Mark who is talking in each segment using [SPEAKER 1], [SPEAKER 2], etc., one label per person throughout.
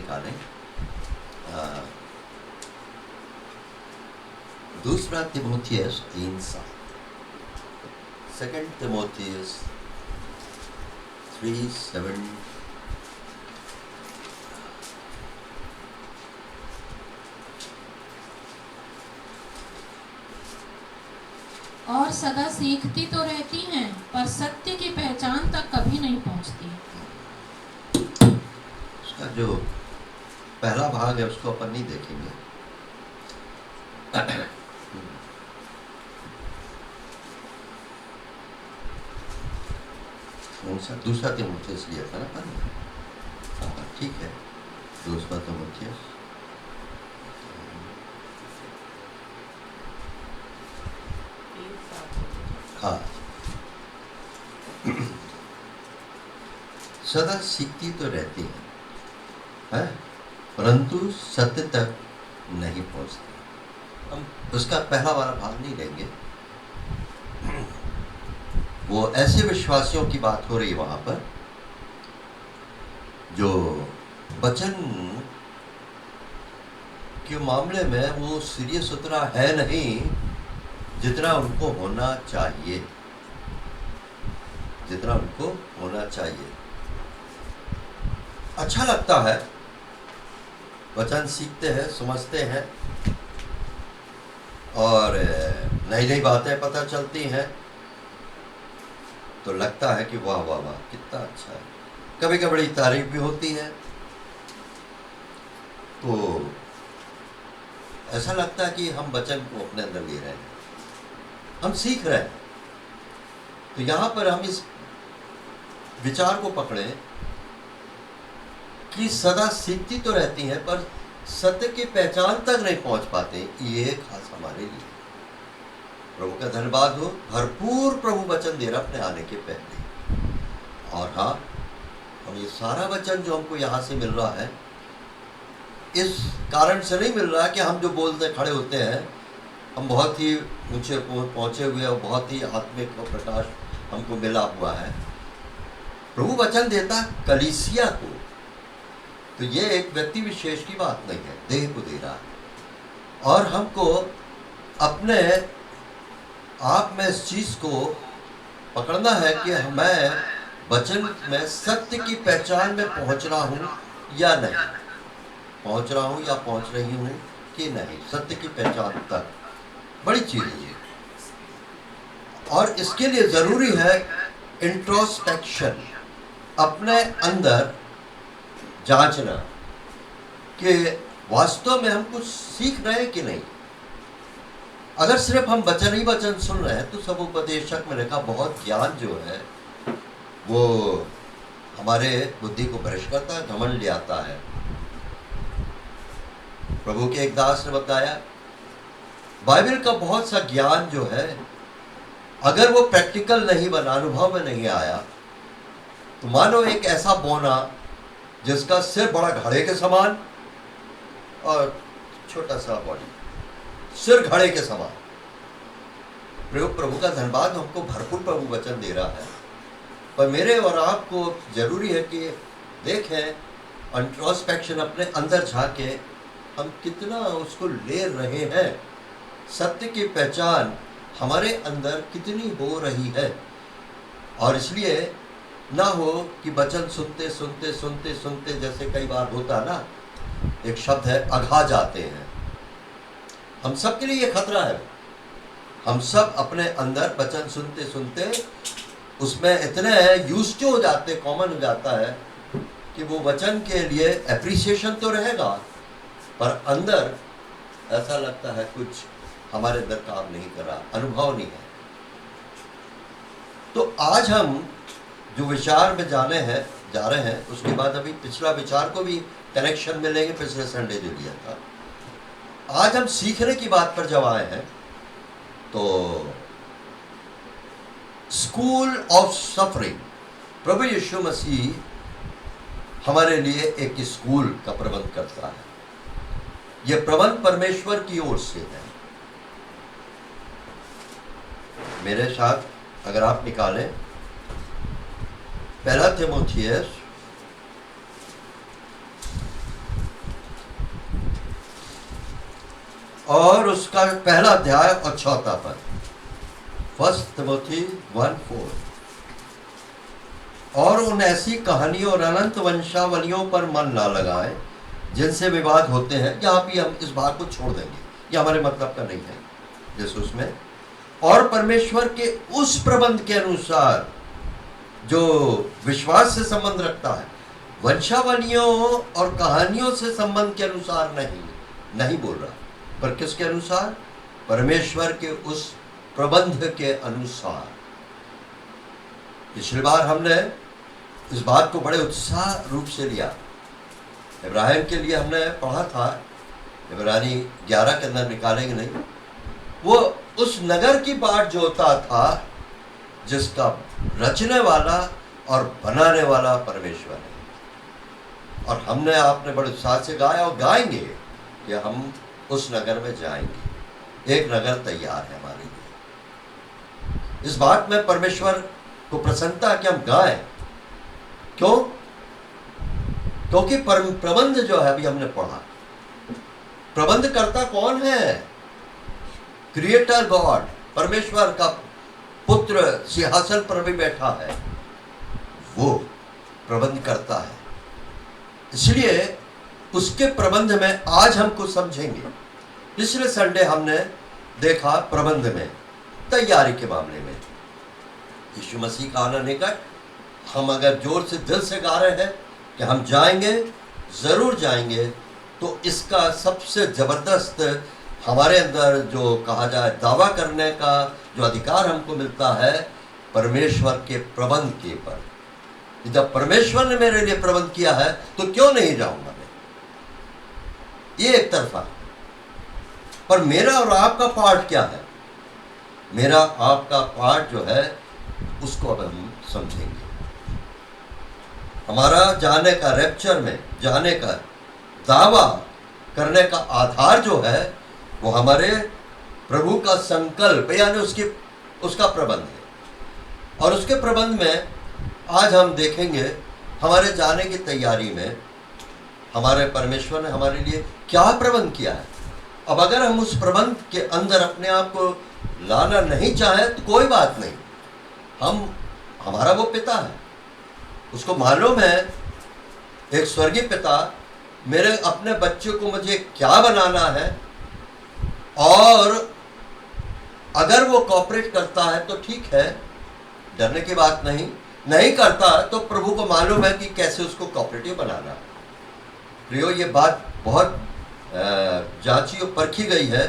[SPEAKER 1] निकालें। दूसरा तिमोथियस 3:7, 2 तिमोथियस 3:7।
[SPEAKER 2] और सदा सीखती तो रहती हैं, पर सत्य की पहचान तक कभी नहीं पहुंचती।
[SPEAKER 1] उसका जो पहला भाग है उसको अपन नहीं देखेंगे। दूसरा तिमोथियस लिया था ना अपन। हाँ ठीक है, दूसरा तिमोथियस। हाँ सदा सीखती तो रहती है, परंतु सत्य तक नहीं पहुंचती। हम उसका पहला वाला भाग नहीं लेंगे। वो ऐसे विश्वासियों की बात हो रही है वहां पर जो वचन के मामले में वो सीरियस उतना है नहीं जितना उनको होना चाहिए, जितना उनको होना चाहिए। अच्छा लगता है, वचन सीखते हैं, समझते हैं और नई नई बातें पता चलती हैं तो लगता है कि वाह वाह वाह कितना अच्छा है। कभी कभी बड़ी तारीफ भी होती है तो ऐसा लगता है कि हम वचन को अपने अंदर ले रहे हैं, हम सीख रहे हैं। तो यहाँ पर हम इस विचार को पकड़ें कि सदा सीखती तो रहती हैं पर सत्य की पहचान तक नहीं पहुंच पाते। ये खास हमारे लिए प्रभु का धन्यवाद हो, भरपूर प्रभु वचन दे रहा अपने आने के पहले। और हाँ, हम ये सारा वचन जो हमको यहाँ से मिल रहा है इस कारण से नहीं मिल रहा कि हम जो बोलते खड़े होते हैं हम बहुत ही ऊंचे पहुंचे हुए और बहुत ही आत्मिक प्रकाश हमको मिला हुआ है। प्रभु वचन देता कलीसिया को, तो ये एक व्यक्ति विशेष की बात नहीं है, देह को दे रहा है। और हमको अपने आप में इस चीज को पकड़ना है कि मैं वचन में सत्य की पहचान में पहुंच रहा हूं या नहीं, पहुंच रहा हूं या पहुंच रही हूं कि नहीं। सत्य की पहचान तक बड़ी चीज है और इसके लिए जरूरी है इंट्रोस्पेक्शन, अपने अंदर जांचना कि वास्तव में हम कुछ सीख रहे हैं कि नहीं। अगर सिर्फ हम वचन ही वचन सुन रहे हैं तो सब उपदेशक में लिखा बहुत ज्ञान जो है वो हमारे बुद्धि को भ्रष्ट करता है, घमंड ले आता है। प्रभु के एक दास ने बताया बाइबल का बहुत सा ज्ञान जो है अगर वो प्रैक्टिकल नहीं बना, अनुभव में नहीं आया, तो मानो एक ऐसा बोना जिसका सिर बड़ा घड़े के समान और छोटा सा बॉडी, सिर घड़े के समान। प्रभु का धन्यवाद, हमको भरपूर प्रभु वचन दे रहा है, पर मेरे और आपको जरूरी है कि देखें इंट्रोस्पेक्शन, अपने अंदर झांके हम कितना उसको ले रहे हैं, सत्य की पहचान हमारे अंदर कितनी हो रही है। और इसलिए ना हो कि वचन सुनते सुनते सुनते सुनते जैसे कई बार होता ना, एक शब्द है अघा जाते हैं। हम सब के लिए ये खतरा है। हम सब अपने अंदर वचन सुनते सुनते उसमें इतने यूज्ड हो जाते, कॉमन हो जाता है कि वो वचन के लिए एप्रिसिएशन तो रहेगा पर अंदर ऐसा लगता है कुछ हमारे अंदर काम नहीं कर रहा, अनुभव नहीं है। तो आज हम जो विचार में जा रहे हैं उसके बाद अभी पिछला विचार को भी कनेक्शन में लेंगे, पिछले संडे जो लिया था। आज हम सीखने की बात पर जब आए हैं तो स्कूल ऑफ सफरिंग, प्रभु यीशु मसीह हमारे लिए एक स्कूल का प्रबंध करता है। यह प्रबंध परमेश्वर की ओर से है। मेरे साथ अगर आप निकालें 1 तिमोथियस और उसका पहला अध्याय और 4 पद, 1 तिमोथी 1:4। और उन ऐसी कहानियों और अनंत वंशावलियों पर मन ना लगाएं जिनसे विवाद होते हैं। यहाँ भी हम इस बात को छोड़ देंगे, ये हमारे मतलब का नहीं है। जैसे उसमें और परमेश्वर के उस प्रबंध के अनुसार जो विश्वास से संबंध रखता है, वंशावलियों और कहानियों से संबंध के अनुसार नहीं बोल रहा, पर किसके अनुसार? परमेश्वर के उस प्रबंध के अनुसार। पिछली बार हमने इस बात को बड़े उत्साह रूप से लिया। इब्राहिम के लिए हमने पढ़ा था, इब्रानी 11 के अंदर निकालेंगे नहीं, वो उस नगर की बाट जोता था जिसका रचने वाला और बनाने वाला परमेश्वर है। और हमने आपने बड़े उत्साह से गाया और गाएंगे कि हम उस नगर में जाएंगे। एक नगर तैयार है हमारे लिए। इस बात में परमेश्वर को प्रसन्नता है कि हम गाएं। क्यों? क्योंकि प्रबंध जो है, अभी हमने पढ़ा, प्रबंध करता कौन है? क्रिएटर गॉड, परमेश्वर का पुत्र सिंहासन पर भी बैठा है, वो प्रबंध करता है। इसलिए उसके प्रबंध में आज हम कुछ समझेंगे। पिछले संडे हमने देखा प्रबंध में, तैयारी के मामले में यीशु मसीह का आना निकट। हम अगर जोर से दिल से गा रहे हैं कि हम जाएंगे, जरूर जाएंगे, तो इसका सबसे जबरदस्त हमारे अंदर जो कहा जाए दावा करने का जो अधिकार हमको मिलता है, परमेश्वर के प्रबंध के पर। जब परमेश्वर ने मेरे लिए प्रबंध किया है तो क्यों नहीं जाऊंगा मैं? ये एक तरफा। पर मेरा और आपका पार्ट क्या है? मेरा आपका पार्ट जो है उसको अब हम समझेंगे। हमारा जाने का, रैप्चर में जाने का दावा करने का आधार जो है वो हमारे प्रभु का संकल्प यानी उसका प्रबंध है। और उसके प्रबंध में आज हम देखेंगे हमारे जाने की तैयारी में हमारे परमेश्वर ने हमारे लिए क्या प्रबंध किया है। अब अगर हम उस प्रबंध के अंदर अपने आप को लाना नहीं चाहें तो कोई बात नहीं, हमारा वो पिता है, उसको मालूम है, एक स्वर्गीय पिता मेरे अपने बच्चे को मुझे क्या बनाना है। और अगर वो कॉपरेट करता है तो ठीक है, डरने की बात नहीं करता तो प्रभु को मालूम है कि कैसे उसको कॉपरेटिव बनाना है। प्रियो, ये बात बहुत जांची और परखी गई है।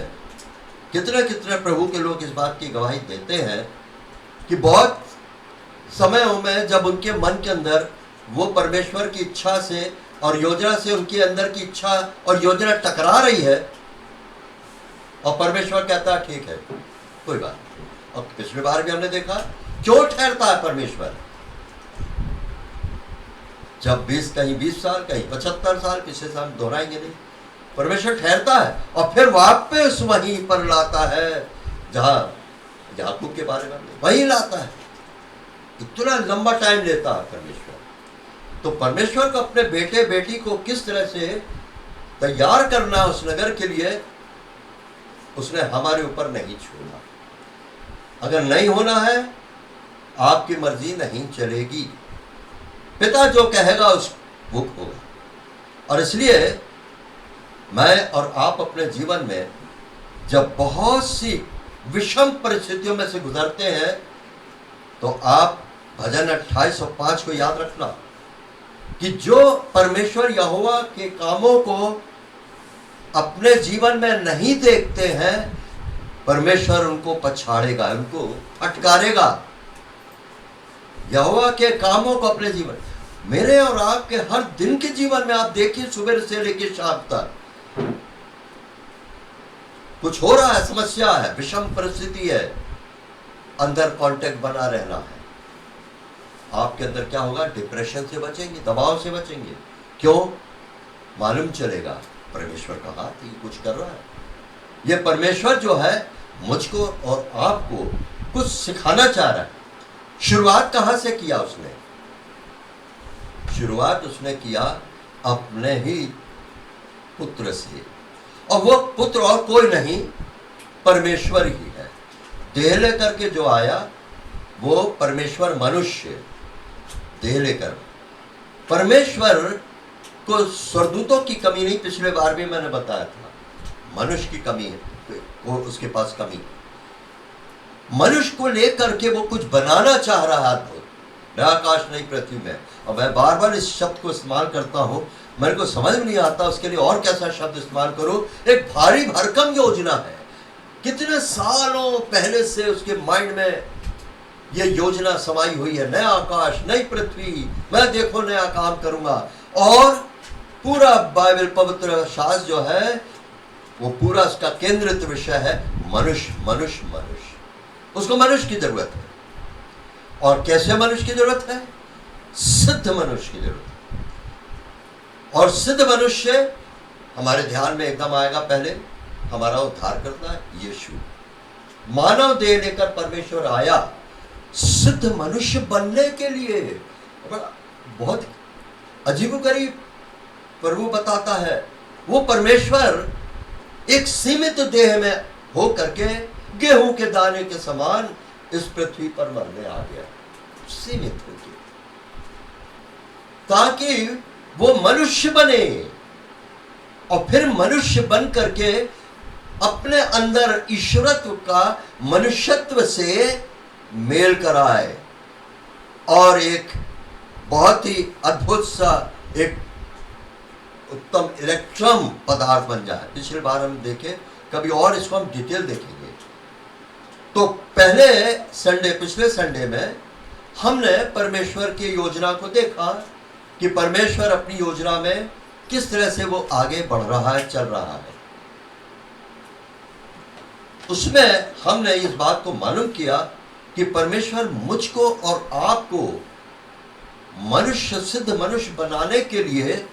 [SPEAKER 1] कितने प्रभु के लोग इस बात की गवाही देते हैं कि बहुत समयों में जब उनके मन के अंदर वो परमेश्वर की इच्छा से और योजना से उनके अंदर की इच्छा और योजना टकरा रही है और परमेश्वर कहता है ठीक है, कोई बात नहीं। और पिछली बार भी हमने देखा क्यों ठहरता है परमेश्वर। जब 20 साल, कहीं 75 साल, पिछले साल दोहराएंगे नहीं, परमेश्वर ठहरता है और फिर वापस वहीं पर लाता है जहां याकूब के बारे में वहीं लाता है। इतना लंबा टाइम लेता है परमेश्वर। तो परमेश्वर को अपने बेटे बेटी को किस तरह से तैयार करना उस नगर के लिए, उसने हमारे ऊपर नहीं छोड़ा। अगर नहीं होना है, आपकी मर्जी नहीं चलेगी, पिता जो कहेगा उस वो होगा। और इसलिए मैं और आप अपने जीवन में जब बहुत सी विषम परिस्थितियों में से गुजरते हैं तो आप भजन 28 और 5 को याद रखना कि जो परमेश्वर यहोवा के कामों को अपने जीवन में नहीं देखते हैं, परमेश्वर उनको पछाड़ेगा, उनको फटकारेगा। यहोवा के कामों को अपने जीवन, मेरे और आपके हर दिन के जीवन में आप देखिए, सुबह से लेकर शाम तक कुछ हो रहा है, समस्या है, विषम परिस्थिति है, अंदर कांटेक्ट बना रहना है। आपके अंदर क्या होगा? डिप्रेशन से बचेंगे, दबाव से बचेंगे। क्यों? मालूम चलेगा परमेश्वर का हाथ ही कुछ कर रहा है। ये परमेश्वर जो है मुझको और आपको कुछ सिखाना चाह रहा है। शुरुआत कहां से किया उसने? शुरुआत उसने किया अपने ही पुत्र से। और वो पुत्र और कोई नहीं, परमेश्वर ही है। देह लेकर के जो आया वो परमेश्वर मनुष्य, देह लेकर। परमेश्वर को स्वर्गदूतों की कमी नहीं, पिछले बार भी मैंने बताया था, मनुष्य की कमी है, वो उसके पास कमी। मनुष्य को लेकर के वो कुछ बनाना चाह रहा था, नया आकाश नई पृथ्वी में। और मैं बार बार इस शब्द को इस्तेमाल करता हूं, मेरे को समझ में नहीं आता उसके लिए और कैसा शब्द इस्तेमाल करूं। एक भारी भरकम योजना है, कितने सालों पहले से उसके माइंड में ये योजना समाई हुई है, नया आकाश नई पृथ्वी, मैं देखो नया काम करूंगा। और पूरा बाइबल पवित्र शास्त्र जो है वो पूरा उसका केंद्रित विषय है मनुष्य मनुष्य मनुष्य। उसको मनुष्य की जरूरत है। और कैसे मनुष्य की जरूरत है? सिद्ध मनुष्य की जरूरत है। और सिद्ध मनुष्य हमारे ध्यान में एकदम आएगा, पहले हमारा उद्धार करता है यीशु। मानव देह लेकर परमेश्वर आया सिद्ध मनुष्य बनने के लिए। बहुत अजीबोगरीब प्रभु बताता है, वो परमेश्वर एक सीमित देह में हो करके गेहूं के दाने के समान इस पृथ्वी पर मरने आ गया, सीमित होकर, ताकि वो मनुष्य बने और फिर मनुष्य बन करके अपने अंदर ईश्वरत्व का मनुष्यत्व से मेल कराए और एक बहुत ही अद्भुत सा एक उत्तम इलेक्ट्रम पदार्थ बन जाए। पिछले बार हम देखे, कभी और इसको हम डिटेल देखेंगे। तो पहले संडे, पिछले संडे में हमने परमेश्वर की योजना को देखा कि परमेश्वर अपनी योजना में किस तरह से वो आगे बढ़ रहा है, चल रहा है। उसमें हमने इस बात को मालूम किया कि परमेश्वर मुझको और आपको मनुष्य, सिद्ध मनुष्य बनाने के लिए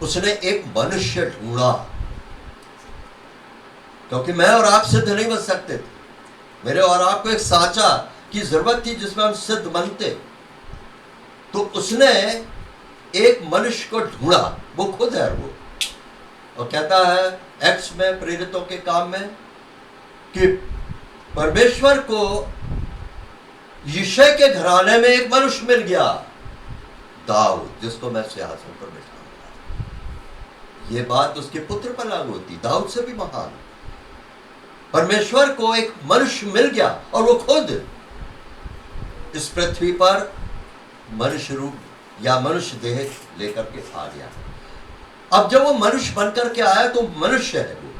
[SPEAKER 1] उसने एक मनुष्य ढूंढा, क्योंकि मैं और आप सिद्ध नहीं बन सकते थे। मेरे और आपको एक साचा की जरूरत थी जिसमें हम सिद्ध बनते। तो उसने एक मनुष्य को ढूंढा, वो खुद है वो। और कहता है एक्स में, प्रेरितों के काम में, कि परमेश्वर को यिशै के घराने में एक मनुष्य मिल गया, दाऊद, जिसको मैं सिंहासन पर बैठाऊंगा। ये बात उसके पुत्र पर लागू होती, दाऊद से भी महान। परमेश्वर को एक मनुष्य मिल गया और वो खुद इस पृथ्वी पर मनुष्य रूप या मनुष्य देह लेकर के आ गया। अब जब वो मनुष्य बनकर के आया तो मनुष्य है वो।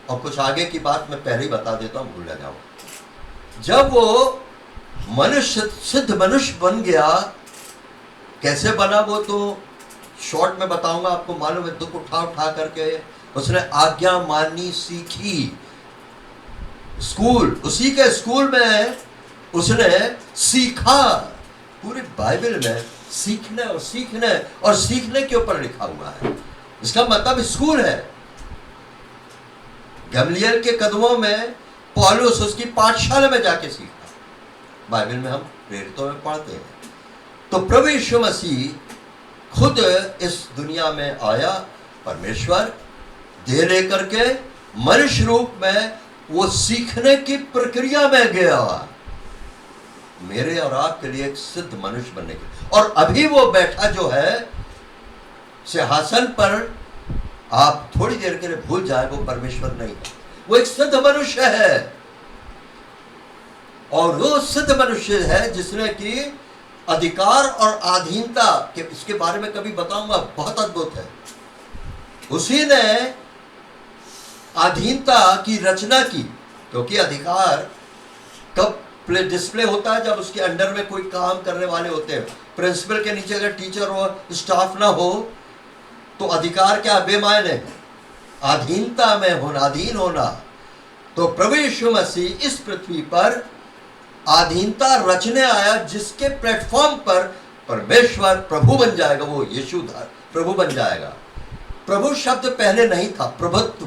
[SPEAKER 1] और कुछ आगे की बात मैं पहले ही बता देता हूं, भूल ना जाऊं। जब वो मनुष्य, सिद्ध मनुष्य बन गया, कैसे बना वो तो शॉर्ट में बताऊंगा आपको, मालूम है। दुख उठा उठा करके उसने आज्ञा माननी सीखी। स्कूल, उसी के स्कूल में उसने सीखा। पूरी बाइबल में सीखने और सीखने और सीखने के ऊपर लिखा हुआ है। इसका मतलब स्कूल है। गमलीएल के कदमों में पौलुस उसकी पाठशाला में जाके सीखा। बाइबल में हम प्रेरितों में पढ़ते हैं। तो प्रभु यीशु मसीह खुद इस दुनिया में आया, परमेश्वर देह लेकर के मनुष्य रूप में वो सीखने की प्रक्रिया में गया, मेरे और आपके लिए एक सिद्ध मनुष्य बनने के। और अभी वो बैठा जो है सिंहासन पर, आप थोड़ी देर के लिए भूल जाए वो परमेश्वर नहीं है, वो एक सिद्ध मनुष्य है। और वो सिद्ध मनुष्य है जिसने कि अधिकार और अधीनता के, इसके बारे में कभी बताऊंगा, बहुत अद्भुत है। उसी ने अधीनता की रचना की, क्योंकि अधिकार कब डिस्प्ले होता है? जब उसके अंडर में कोई काम करने वाले होते हैं। प्रिंसिपल के नीचे अगर टीचर हो, स्टाफ ना हो, तो अधिकार क्या? बेमायने। अधीनता में होना, अधीन होना। तो प्रभु यीशु मसीह इस पृथ्वी पर अधीनता रचने आया, जिसके प्लेटफॉर्म पर परमेश्वर प्रभु बन जाएगा। वो यीशु प्रभु बन जाएगा। प्रभु शब्द पहले नहीं था, प्रभुत्व।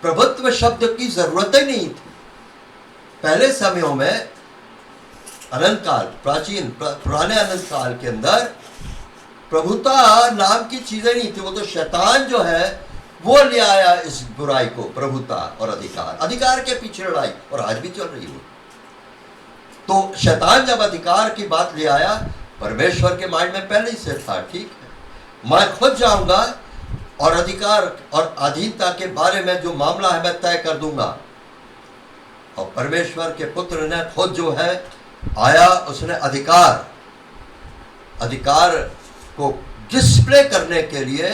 [SPEAKER 1] प्रभुत्व शब्द की जरूरत ही नहीं थी पहले समयों में। अनंत काल, प्राचीन पुराने अनंत काल के अंदर प्रभुता नाम की चीजें नहीं थी। वो तो शैतान जो है वो ले आया इस बुराई को, प्रभुता और अधिकार, अधिकार के पीछे लड़ाई, और आज भी चल रही है। तो शैतान जब अधिकार की बात ले आया, परमेश्वर के माइंड में पहले ही से था, ठीक है मैं खुद जाऊंगा और अधिकार और अधीनता के बारे में जो मामला है मैं तय कर दूंगा। और परमेश्वर के पुत्र ने खुद जो है आया, उसने अधिकार को डिस्प्ले करने के लिए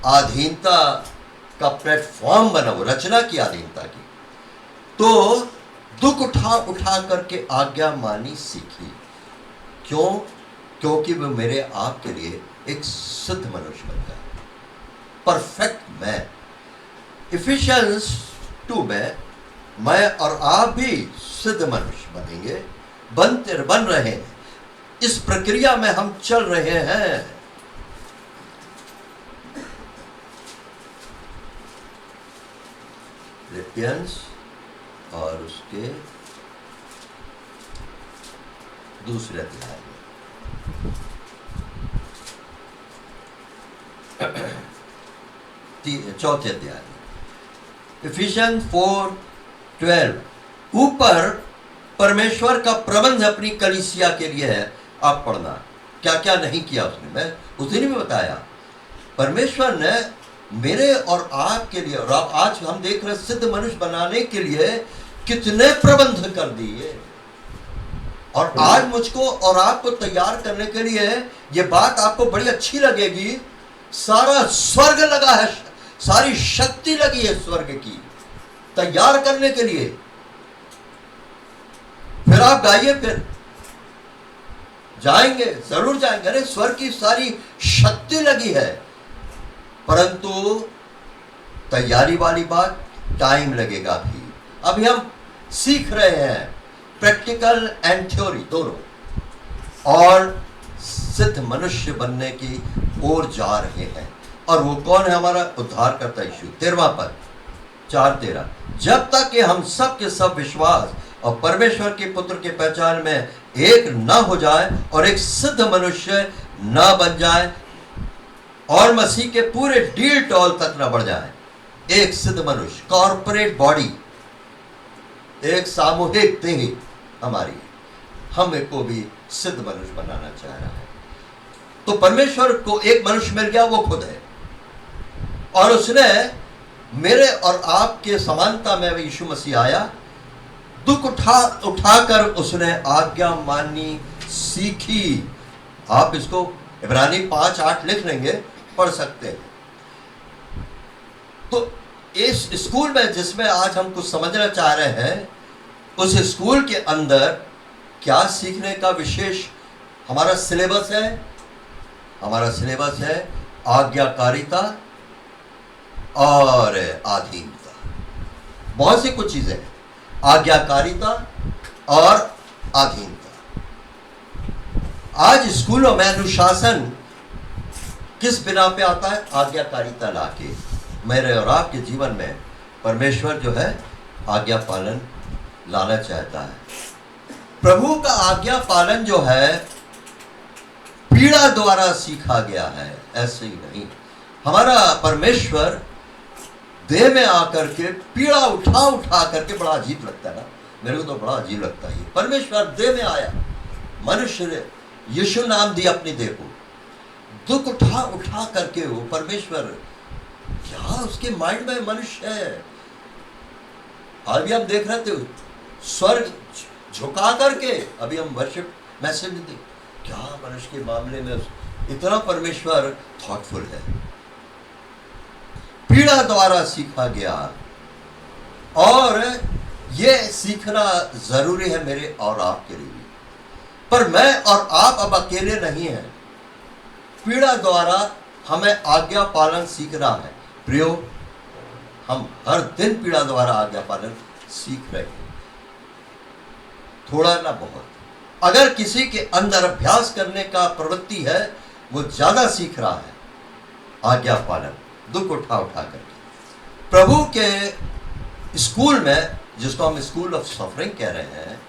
[SPEAKER 1] अधीनता का प्लेटफॉर्म बना, वो रचना की अधीनता की। तो दुख उठा करके आज्ञा मानी सीखी। क्यों? क्योंकि वो मेरे आपके लिए एक सिद्ध मनुष्य बन गया, परफेक्ट मैन। इफिशियंस 2 में मैं और आप भी सिद्ध मनुष्य बनेंगे, बन रहे हैं, इस प्रक्रिया में हम चल रहे हैं। फिलिपियंस और उसके दूसरे अध्याय में, चौथे अध्याय में, इफिशियंस 4:12, ऊपर परमेश्वर का प्रबंध अपनी कलीसिया के लिए है। आप पढ़ना क्या क्या नहीं किया उसने, मैं उस दिन भी बताया। परमेश्वर ने मेरे और आपके लिए, और आप आज हम देख रहे सिद्ध मनुष्य बनाने के लिए कितने प्रबंध कर दिए। और आज मुझको और आपको तैयार करने के लिए, ये बात आपको बड़ी अच्छी लगेगी, सारा स्वर्ग लगा है, सारी शक्ति लगी है स्वर्ग की तैयार करने के लिए। फिर आप गाइए, फिर जाएंगे, जरूर जाएंगे। अरे स्वर्ग की सारी शक्ति लगी है, परंतु तैयारी वाली बात, टाइम लगेगा भी। अभी हम सीख रहे हैं, प्रैक्टिकल एंड थ्योरी दोनों, और सिद्ध मनुष्य बनने की ओर जा रहे हैं। और वो कौन है? हमारा उद्धारकर्ता यीशु। 13वां पद, 4:13, जब तक कि हम सब के सब विश्वास और परमेश्वर के पुत्र के पहचान में एक न हो जाए और एक सिद्ध मनुष्य न बन जाए और मसीह के पूरे डील टॉल तक न बढ़ जाए। एक सिद्ध मनुष्य, कॉर्पोरेट बॉडी, एक सामूहिक देह हमारी, हमें को भी सिद्ध मनुष्य बनाना चाह रहा है। तो परमेश्वर को एक मनुष्य मिल गया, वो खुद है, और उसने मेरे और आपके समानता में यीशु मसीह आया, दुख उठाकर उसने आज्ञा माननी सीखी। आप इसको इब्रानी 5:8 लिख लेंगे, पढ़ सकते हैं। तो इस स्कूल में जिसमें आज हम कुछ समझना चाह रहे हैं, उस स्कूल के अंदर क्या सीखने का विशेष हमारा सिलेबस है? हमारा सिलेबस है आज्ञाकारिता और अधीनता। बहुत सी कुछ चीजें, आज्ञाकारिता और अधीनता। आज स्कूलों में अनुशासन किस बिना पे आता है? आज्ञाकारिता लाके। मेरे और आपके जीवन में परमेश्वर जो है आज्ञा पालन लाना चाहता है। प्रभु का आज्ञा पालन जो है पीड़ा द्वारा सीखा गया है, ऐसे ही नहीं। हमारा परमेश्वर देह में आकर के पीड़ा उठा करके, बड़ा अजीब लगता है ना, मेरे को तो बड़ा अजीब लगता है। परमेश्वर देह में आया, मनुष्य ने यीशु नाम दिया अपनी देह को, दुख उठा करके वो परमेश्वर, क्या उसके माइंड में मनुष्य है। आज भी हम देख रहे थे स्वर्ग झुका करके, अभी हम वर्शिप मैसेज में देख, क्या मनुष्य के मामले में इतना परमेश्वर थॉटफुल है। पीड़ा द्वारा सीखा गया, और ये सीखना जरूरी है मेरे और आपके लिए। पर मैं और आप अब अकेले नहीं हैं। पीड़ा द्वारा हमें आज्ञा पालन सीखना है। प्रियो, हम हर दिन पीड़ा द्वारा आज्ञा पालन सीख रहे हैं, थोड़ा ना बहुत। अगर किसी के अंदर अभ्यास करने का प्रवृत्ति है, वो ज्यादा सीख रहा है आज्ञा पालन, दुख उठा करके। प्रभु के स्कूल में, जिसको हम स्कूल ऑफ सफरिंग कह रहे हैं,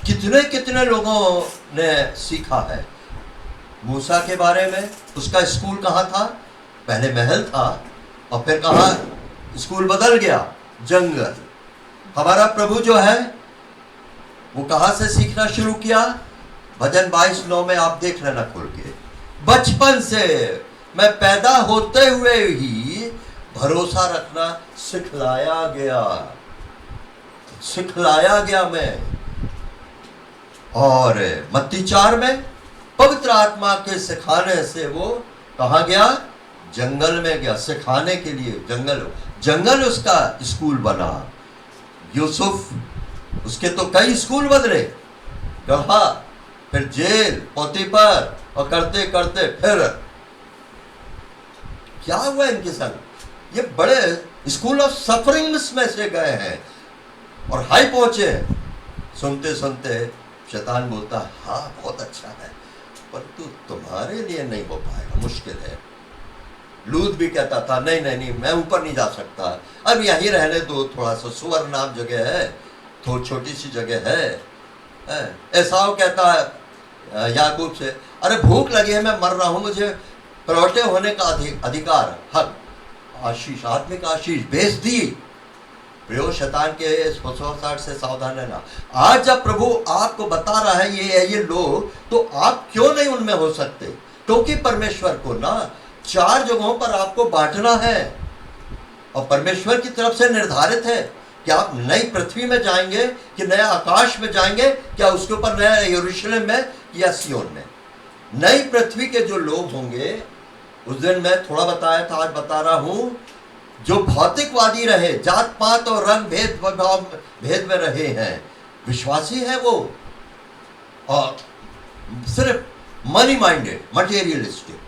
[SPEAKER 1] कितने लोगों ने सीखा है। मूसा के बारे में, उसका स्कूल कहाँ था? पहले महल था, और फिर कहा स्कूल बदल गया, जंगल। हमारा प्रभु जो है वो कहां से सीखना शुरू किया? भजन 22:9 में आप देख लेना खोल के। बचपन से, मैं पैदा होते हुए ही भरोसा रखना सिखलाया गया मैं। और मत्ती 4 में पवित्र आत्मा के सिखाने से वो कहाँ गया? जंगल में गया, सिखाने के लिए। जंगल उसका स्कूल बना। यूसुफ, उसके तो कई स्कूल बदले, कहा, फिर जेल, पोतीपर, और करते करते फिर क्या हुआ इनके संग? ये बड़े स्कूल ऑफ सफरिंग्स में से गए हैं और हाई पहुंचे। सुनते सुनते शैतान बोलता, हाँ बहुत अच्छा है, परंतु तुम्हारे लिए नहीं हो पाएगा, मुश्किल है। लूत भी कहता था, नहीं, मैं ऊपर नहीं जा सकता, अब यहीं रहने दो, थोड़ा सा सुवर नाम जगह है, थोड़ी छोटी सी जगह है। एसाव कहता है याकूब से, अरे भूख लगी है, मैं मर रहा हूं, मुझे पलौटे होने का अधिकार, हक, आशीष, आत्मिक आशीष भेज दी। प्रियो, शैतान के इस फुसफुसाहट से सावधान रहना। आज जब प्रभु आपको बता रहा है ये लोग, तो आप क्यों नहीं उनमें हो सकते? क्योंकि परमेश्वर को ना 4 जगहों पर आपको बांटना है और परमेश्वर की तरफ से निर्धारित है कि आप नई पृथ्वी में जाएंगे कि नया आकाश में जाएंगे, क्या उसके ऊपर नया यरूशलेम में या सियोन में। नई पृथ्वी के जो लोग होंगे, उस दिन मैं थोड़ा बताया था, आज बता रहा हूं, जो भौतिकवादी रहे, जात पात और रंग भेद में रहे हैं, विश्वासी है वो, और सिर्फ मनी माइंडेड, मटेरियलिस्टिक।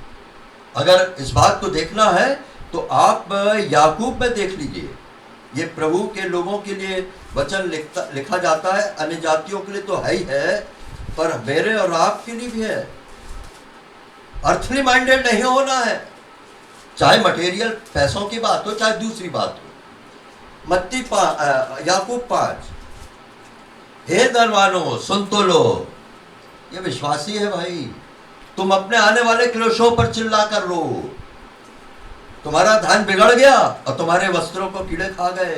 [SPEAKER 1] अगर इस बात को देखना है तो आप याकूब में देख लीजिए। ये प्रभु के लोगों के लिए वचन लिखा जाता है, अन्य जातियों के लिए तो है ही है, पर मेरे और आपके लिए भी है। अर्थली माइंडेड नहीं होना है, चाहे मटेरियल पैसों की बात हो, चाहे दूसरी बात हो। याकूब 5, हे धनवानों सुन तो लो, ये विश्वासी है भाई, तुम अपने आने वाले क्लेशों पर चिल्ला कर रो। तुम्हारा धन बिगड़ गया और तुम्हारे वस्त्रों को कीड़े खा गए,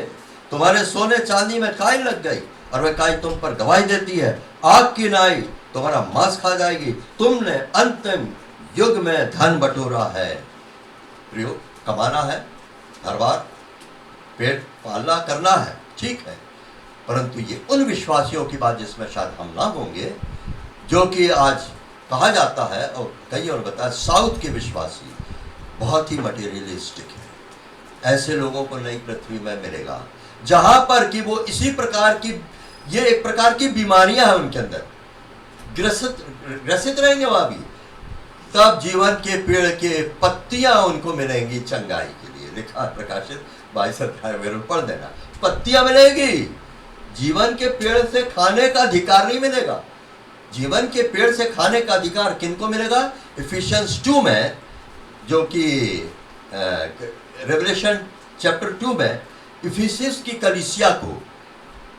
[SPEAKER 1] तुम्हारे सोने चांदी में काई लग गई और वह काई तुम पर गवाही देती है, आग की नाई तुम्हारा मांस खा जाएगी। तुमने अंतिम युग में धन बटोरा है। प्रियो, कमाना है, हर बार पेट पालना करना है, ठीक है, परंतु ये उन विश्वासियों की बात जिसमें शायद हम ना होंगे, जो कि आज कहा जाता है और कई और बताया, साउथ के विश्वासी बहुत ही मटेरियलिस्टिक है। ऐसे लोगों को नई पृथ्वी में मिलेगा जहां पर कि वो इसी प्रकार की, ये एक प्रकार की बीमारियां हैं उनके अंदर, ग्रसित रहेंगे वहां भी। तब जीवन के पेड़ के पत्तियां उनको मिलेंगी चंगाई के लिए। लिखा प्रकाशित 22 अध्याय में पढ़ देना, पत्तियां मिलेगी। जीवन के पेड़ से खाने का अधिकार नहीं मिलेगा। जीवन के पेड़ से खाने का अधिकार किनको मिलेगा? इफिशियंस 2 में, जो कि रेवलेशन चैप्टर 2 में इफिसियंस की कलीसिया को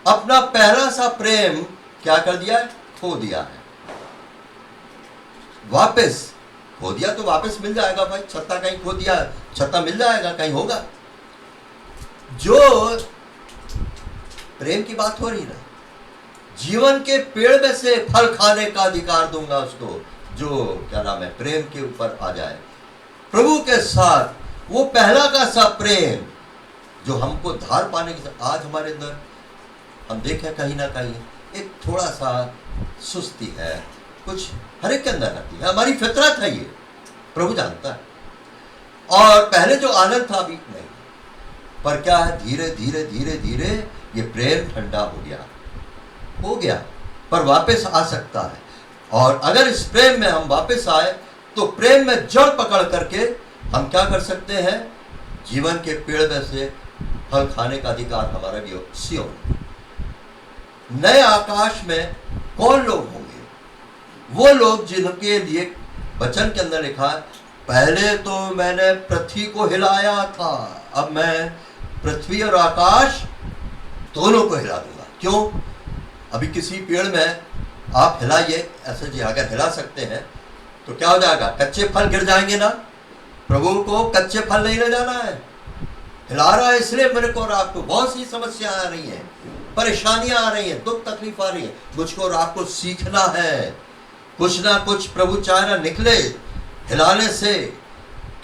[SPEAKER 1] अपना पहला सा प्रेम क्या कर दिया? खो दिया है। वापस खो दिया तो वापस मिल जाएगा भाई। छत्ता कहीं खो दिया, छत्ता मिल जाएगा, कहीं होगा। जो प्रेम की बात हो रही ना, जीवन के पेड़ में से फल खाने का अधिकार दूंगा उसको, जो क्या नाम है, प्रेम के ऊपर आ जाए प्रभु के साथ। वो पहला का सा प्रेम जो हमको धार पाने की, आज हमारे अंदर हम देखें कहीं ना कहीं एक थोड़ा सा सुस्ती है, कुछ हर एक के अंदर रहती है, हमारी फितरत है, ये प्रभु जानता है। और पहले जो आनंद था अभी नहीं, पर क्या है, धीरे धीरे धीरे धीरे ये प्रेम ठंडा हो गया, पर वापस आ सकता है। और अगर इस प्रेम में हम वापस आए तो प्रेम में जड़ पकड़ करके हम क्या कर सकते हैं? जीवन के पेड़ में से फल खाने का अधिकार हमारा भी हो। सियोन, नए आकाश में कौन लोग होंगे? वो लोग जिनके लिए वचन के अंदर लिखा है, पहले तो मैंने पृथ्वी को हिलाया था, अब मैं पृथ्वी और आकाश दोनों को हिला दूंगा। क्यों? अभी किसी पेड़ में आप हिलाइए ऐसे जी, अगर हिला सकते हैं तो क्या हो जाएगा? कच्चे फल गिर जाएंगे ना। प्रभु को कच्चे फल नहीं ले जाना है, हिला रहा है, इसलिए मेरे को और आपको बहुत सी समस्याएं आ रही हैं, परेशानियां आ रही हैं, दुख तकलीफ आ रही है। मुझको और आपको सीखना है, कुछ ना कुछ प्रभु चाहे ना निकले हिलाने से।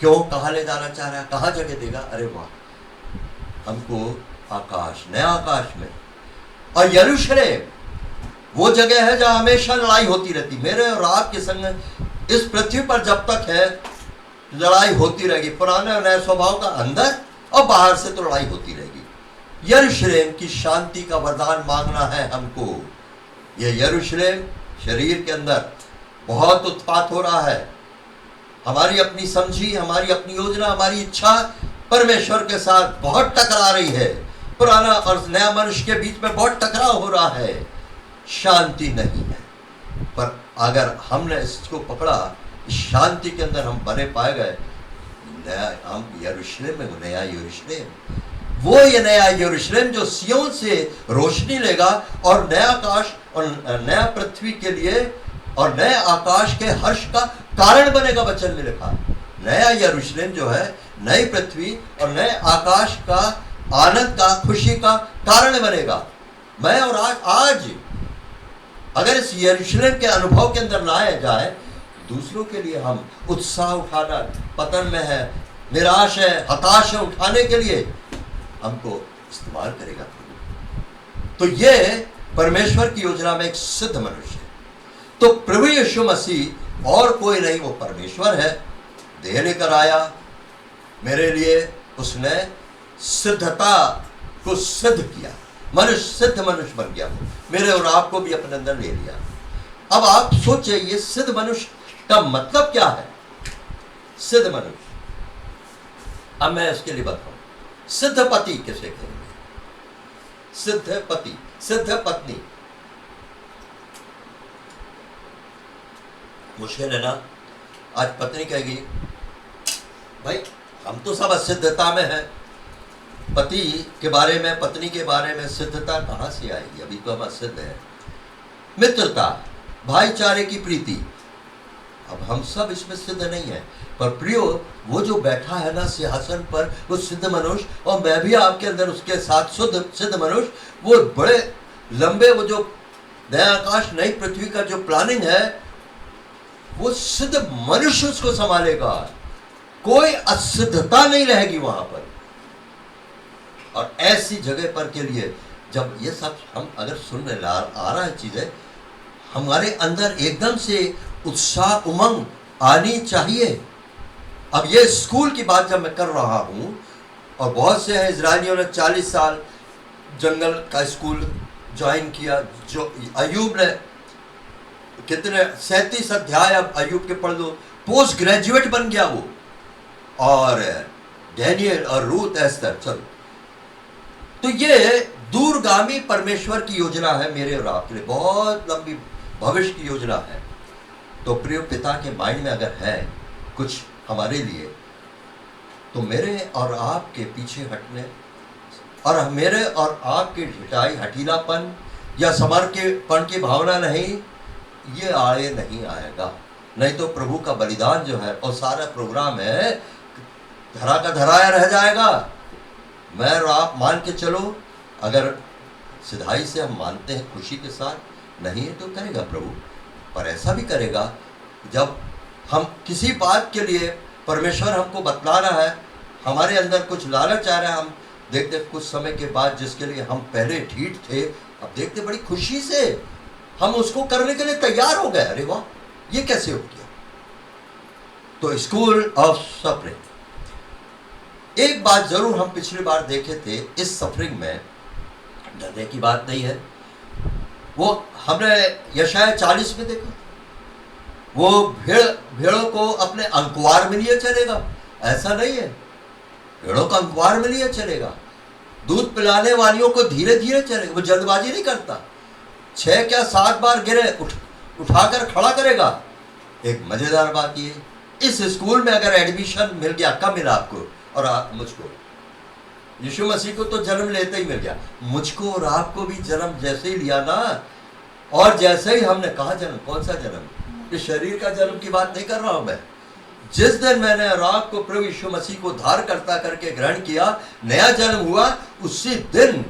[SPEAKER 1] क्यों, कहाँ ले जाना चाह रहा है, कहाँ जगह देगा? अरे वाह, हमको आकाश, नया आकाश में। और यरूशलेम वो जगह है जहां हमेशा लड़ाई होती रहती। मेरे और आपके संग इस पृथ्वी पर जब तक है लड़ाई होती रहेगी, पुराने और नए स्वभाव का अंदर और बाहर से तो लड़ाई होती रहेगी। यरूशलेम की शांति का वरदान मांगना है हमको। ये यरूशलेम शरीर के अंदर बहुत उत्पात हो रहा है। हमारी अपनी समझी, हमारी अपनी योजना, हमारी इच्छा परमेश्वर के साथ बहुत टकरा रही है। पुराना और नया मनुष्य के बीच में बहुत टकराव हो रहा है, शांति नहीं है। पर अगर हमने इसको पकड़ा, इस शांति के अंदर हम बने पाए गए, नया हम यरूशलेम में, नया यरूशलेम, वो ये नया यरूशलेम जो सियोन से रोशनी लेगा और नया आकाश और नया पृथ्वी के लिए और नए आकाश के हर्ष का कारण बनेगा। वचन में लिखा, नया यरूशलेम जो है नई पृथ्वी और नए आकाश का आनंद का, खुशी का कारण बनेगा। मैं और आज अगर इस यरूशलेम के अनुभव के अंदर लाया जाए, दूसरों के लिए हम उत्साह उठाना, पतन में है, निराश है, हताश है, उठाने के लिए हमको इस्तेमाल करेगा। तो ये परमेश्वर की योजना में एक सिद्ध मनुष्य है। तो प्रभु यीशु मसीह और कोई नहीं, वो परमेश्वर है, देह लेकर आया मेरे लिए। उसने सिद्धता को सिद्ध किया, मनुष्य सिद्ध मनुष्य बन गया, मेरे और आपको भी अपने अंदर ले लिया। अब आप सोचिए, ये सिद्ध मनुष्य का मतलब क्या है? सिद्ध मनुष्य, अब मैं इसके लिए बताऊं, सिद्ध पति किसे कहेंगे? सिद्ध पति, सिद्ध पत्नी। मुश्किल है ना? आज पत्नी कहेगी, भाई हम तो सब असिद्धता में हैं, पति के बारे में, पत्नी के बारे में सिद्धता कहाँ से आएगी? अभी तो हम असिद्ध हैं। मित्रता, भाईचारे की प्रीति, अब हम सब इसमें सिद्ध नहीं है। पर प्रियो, वो जो बैठा है ना सिंहासन पर, वो सिद्ध मनुष्य, और मैं भी आपके अंदर उसके साथ सिद्ध मनुष्य, वो बड़े लंबे, वो जो नया आकाश नई पृथ्वी का जो प्लानिंग है, वो सिद्ध मनुष्य उसको संभालेगा। कोई असिद्धता नहीं रहेगी वहां पर। और ऐसी जगह पर के लिए जब ये सब हम अगर सुनने आ रहा है चीजें, हमारे अंदर एकदम से उत्साह, उमंग आनी चाहिए। अब ये स्कूल की बात जब मैं कर रहा हूं, और बहुत से हैं इजरायलियों ने 40 साल जंगल का स्कूल ज्वाइन किया, जो अयूब ने कितने 37 अध्याय अब अयूब के पढ़ लो, पोस्ट ग्रेजुएट बन गया वो, और डैनियल और रूथ, एस्तर। चलो, तो ये दूरगामी परमेश्वर की योजना है मेरे और आपके लिए, बहुत लंबी भविष्य की योजना है। तो प्रिय पिता के माइंड में अगर है कुछ हमारे लिए, तो मेरे और आपके पीछे हटने और मेरे और आपके ढिठाई, हठीलापन या समर्पण की भावना नहीं, ये आड़े नहीं आएगा। नहीं तो प्रभु का बलिदान जो है और सारा प्रोग्राम है, धरा का धराया रह जाएगा। मैं और आप मान के चलो, अगर सिधाई से हम मानते हैं, खुशी के साथ, नहीं है तो करेगा प्रभु। पर ऐसा भी करेगा जब हम किसी बात के लिए परमेश्वर हमको बतला रहा है, हमारे अंदर कुछ लालच आ रहा है, हम देखते कुछ समय के बाद जिसके लिए हम पहले ढीठ थे, अब देखते बड़ी खुशी से हम उसको करने के लिए तैयार हो गए। अरे वाह, ये कैसे हो गया? तो स्कूल ऑफ सफरिंग, एक बात जरूर हम पिछली बार देखे थे, इस सफरिंग में डरने की बात नहीं है। वो हमने यशाया 40 में देखा, वो भेड़ों को अपने अंकुआर में लिए चलेगा, ऐसा नहीं है, भेड़ों को अंकुआर में लिए चलेगा। दूध पिलाने वालियों को धीरे धीरे चलेगा, वो जल्दबाजी नहीं करता। 6 क्या 7 बार गिरे उठाकर खड़ा करेगा। एक मजेदार बात ये, इस स्कूल में अगर एडमिशन मिल गया, कब मिला आपको और मुझको? यीशु मसीह को तो जन्म लेते ही मिल गया, मुझको और आपको भी जन्म जैसे ही लिया ना, और जैसे ही हमने कहा जन्म, कौन सा जन्म? इस शरीर का जन्म की बात नहीं कर रहा हूं मैं, जिस दिन मैंने और आपको प्रभु यीशु मसीह को उद्धारकर्ता करके ग्रहण किया, नया जन्म हुआ, उसी दिन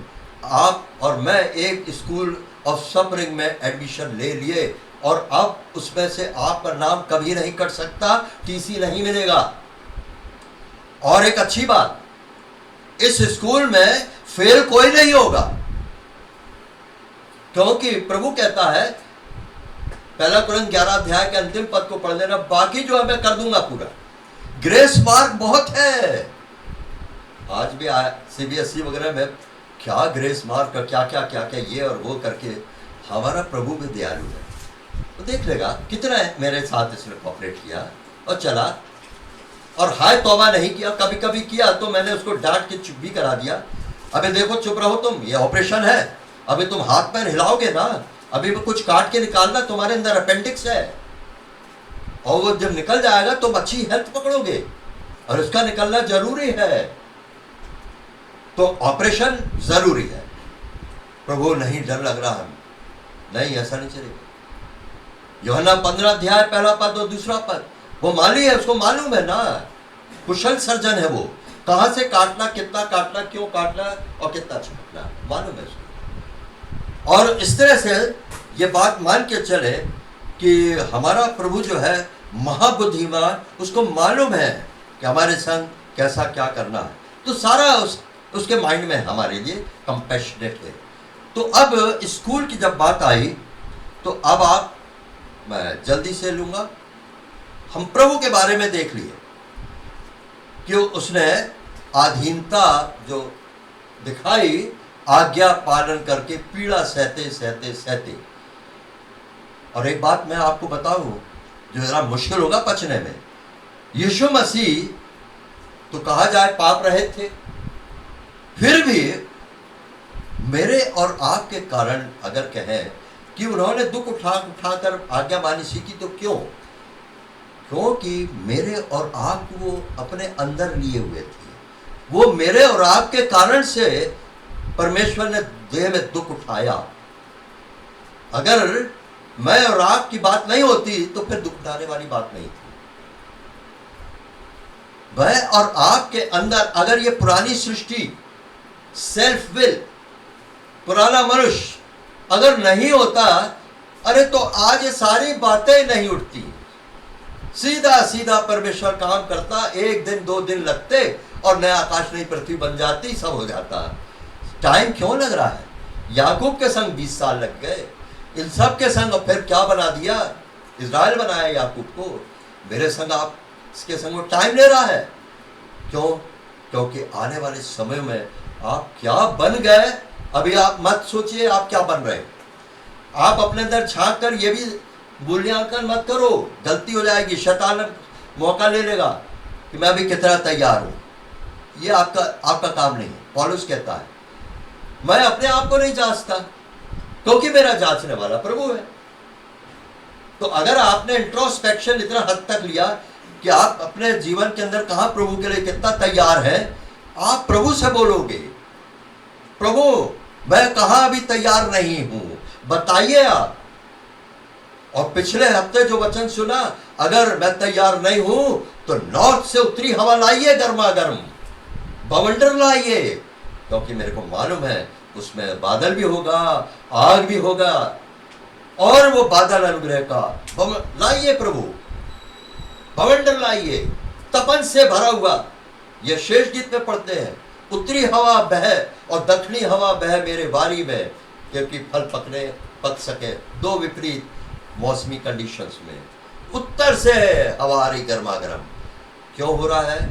[SPEAKER 1] आप और मैं एक स्कूल ऑफ सफरिंग में एडमिशन ले लिए, और अब उसमें से आपका नाम कभी नहीं कट सकता, टीसी नहीं मिलेगा। और एक अच्छी बात, इस स्कूल में फेल कोई नहीं होगा, क्योंकि प्रभु कहता है, पहला कुरिन्थ 11 अध्याय के अंतिम पद को पढ़ लेना, बाकी जो है मैं कर दूंगा पूरा। ग्रेस मार्क बहुत है, आज भी सीबीएसई वगैरह में क्या ग्रेस मार्क का क्या क्या क्या क्या ये और वो करके, हमारा प्रभु भी दयालु है, तो देख लेगा कितना है। मेरे साथ इसने कोऑपरेट किया और चला, और हाय तौबा नहीं किया, कभी कभी किया तो मैंने उसको डांट के चुप भी करा दिया। अबे देखो चुप रहो तुम, ये ऑपरेशन है, अभी तुम हाथ पैर हिलाओगे ना, अभी भी कुछ काट के निकालना, तुम्हारे अंदर अपेंडिक्स है, और वो जब निकल जाएगा तुम अच्छी हेल्थ पकड़ोगे, और उसका निकलना जरूरी है, तो ऑपरेशन जरूरी है। प्रभु नहीं डर लग रहा है, नहीं ऐसा नहीं चलेगा। यूहन्ना 15 अध्याय पहला पद और दूसरा पद, वो माली है, उसको मालूम है ना, कुशल सर्जन है वो, कहां से काटना, कितना काटना, क्यों काटना और कितना छूटना मालूम है उसको। और इस तरह से ये बात मान के चले कि हमारा प्रभु जो है महाबुद्धिमान, उसको मालूम है कि हमारे संग कैसा क्या करना है, तो सारा उसके माइंड में हमारे लिए कंपैशनेट है। तो अब स्कूल की जब बात आई, तो अब आप, मैं जल्दी से लूंगा, हम प्रभु के बारे में देख लिए कि उसने अधीनता जो दिखाई, आज्ञा पालन करके पीड़ा सहते सहते सहते। और एक बात मैं आपको बताऊं जो जरा मुश्किल होगा पचने में, यीशु मसीह तो कहा जाए पाप रहित थे, फिर भी मेरे और आपके कारण अगर कहें कि उन्होंने दुख उठाकर आज्ञा मानी सीखी, तो क्यों? क्योंकि मेरे और आप को वो अपने अंदर लिए हुए थे। वो मेरे और आपके कारण से परमेश्वर ने देह में दुख उठाया। अगर मैं और आपकी बात नहीं होती तो फिर दुख उठाने वाली बात नहीं थी। वह और आपके अंदर अगर ये पुरानी सृष्टि, सेल्फ विल, पुराना मनुष्य अगर नहीं होता, अरे तो आज ये सारी बातें नहीं उठती। सीधा सीधा परमेश्वर काम करता, एक दिन 2 दिन लगते और नया आकाश नई पृथ्वी बन जाती, सब हो जाता। टाइम क्यों लग रहा है? याकूब के संग 20 साल लग गए, इन सब के संग फिर क्या बना दिया? इजराइल बनाया याकूब को। मेरे संग आप इसके संग वो टाइम ले रहा है। क्यों? क्योंकि आने वाले समय में आप क्या बन गए, अभी आप मत सोचिए आप क्या बन रहे। आप अपने अंदर झांक कर ये भी मूल्यांकन मत करो, गलती हो जाएगी, शैतान मौका ले लेगा कि मैं अभी कितना तैयार हूं। ये आपका काम नहीं है। पौलुस कहता है मैं अपने आप को नहीं जांचता, क्योंकि मेरा जांचने वाला प्रभु है। तो अगर आपने इंट्रोस्पेक्शन इतना हद तक लिया कि आप अपने जीवन के अंदर कहां प्रभु के लिए कितना तैयार है, आप प्रभु से बोलोगे, प्रभु मैं कहां अभी तैयार नहीं हूं, बताइए आप। और पिछले हफ्ते जो वचन सुना, अगर मैं तैयार नहीं हूं तो नॉर्थ से उत्तरी हवा लाइए, गर्मा गर्म बवंडर लाइए, क्योंकि मेरे को मालूम है उसमें बादल भी होगा, आग भी होगा, और वो बादल अनुग्रह का लाइए प्रभु, बवंडर लाइए, तपन से भरा हुआ। ये शेष गीत में पढ़ते हैं, उत्तरी हवा बहे और दक्षिणी हवा बहे मेरे बारी में, क्योंकि फल पक सके 2 विपरीत मौसमी कंडीशंस में। उत्तर से हवा आ रही गर्मा गर्म। क्यों हो रहा है?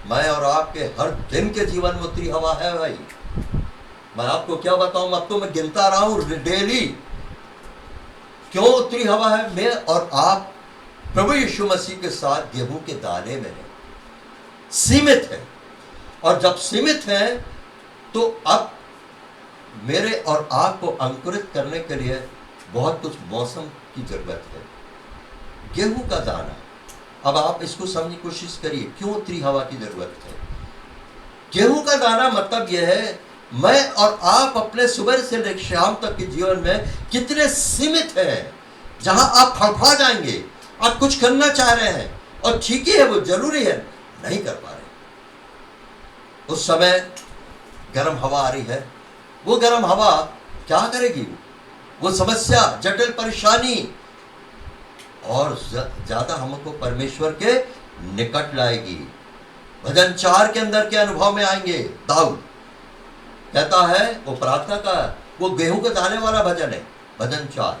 [SPEAKER 1] मैं और आपके हर दिन के जीवन में उत्तरी हवा है भाई। मैं आपको क्या बताऊं, अब तो मैं गिनता रहा हूं डेली। क्यों उत्तरी हवा है? मैं और आप प्रभु यीशु मसीह के साथ गेहूं के दाने में है, सीमित है। और जब सीमित है तो अब मेरे और आपको अंकुरित करने के लिए बहुत कुछ मौसम की जरूरत है। गेहूं का दाना, अब आप इसको समझने की कोशिश करिए, क्यों उत्तरी हवा की जरूरत है? गेहूं का दाना मतलब यह है, मैं और आप अपने सुबह से लेकर शाम तक के जीवन में कितने सीमित हैं, जहां आप फड़फड़ा जाएंगे, आप कुछ करना चाह रहे हैं और ठीक ही है, वो जरूरी है, नहीं कर पा रहे। उस समय गर्म हवा आ रही है, वो गर्म हवा क्या करेगी? वो समस्या, जटिल परेशानी और ज्यादा हमको परमेश्वर के निकट लाएगी। भजन 4 के अंदर के अनुभव में आएंगे। दाऊद कहता है, वो प्रार्थना का, वो गेहूं के दाने वाला भजन है, भजन 4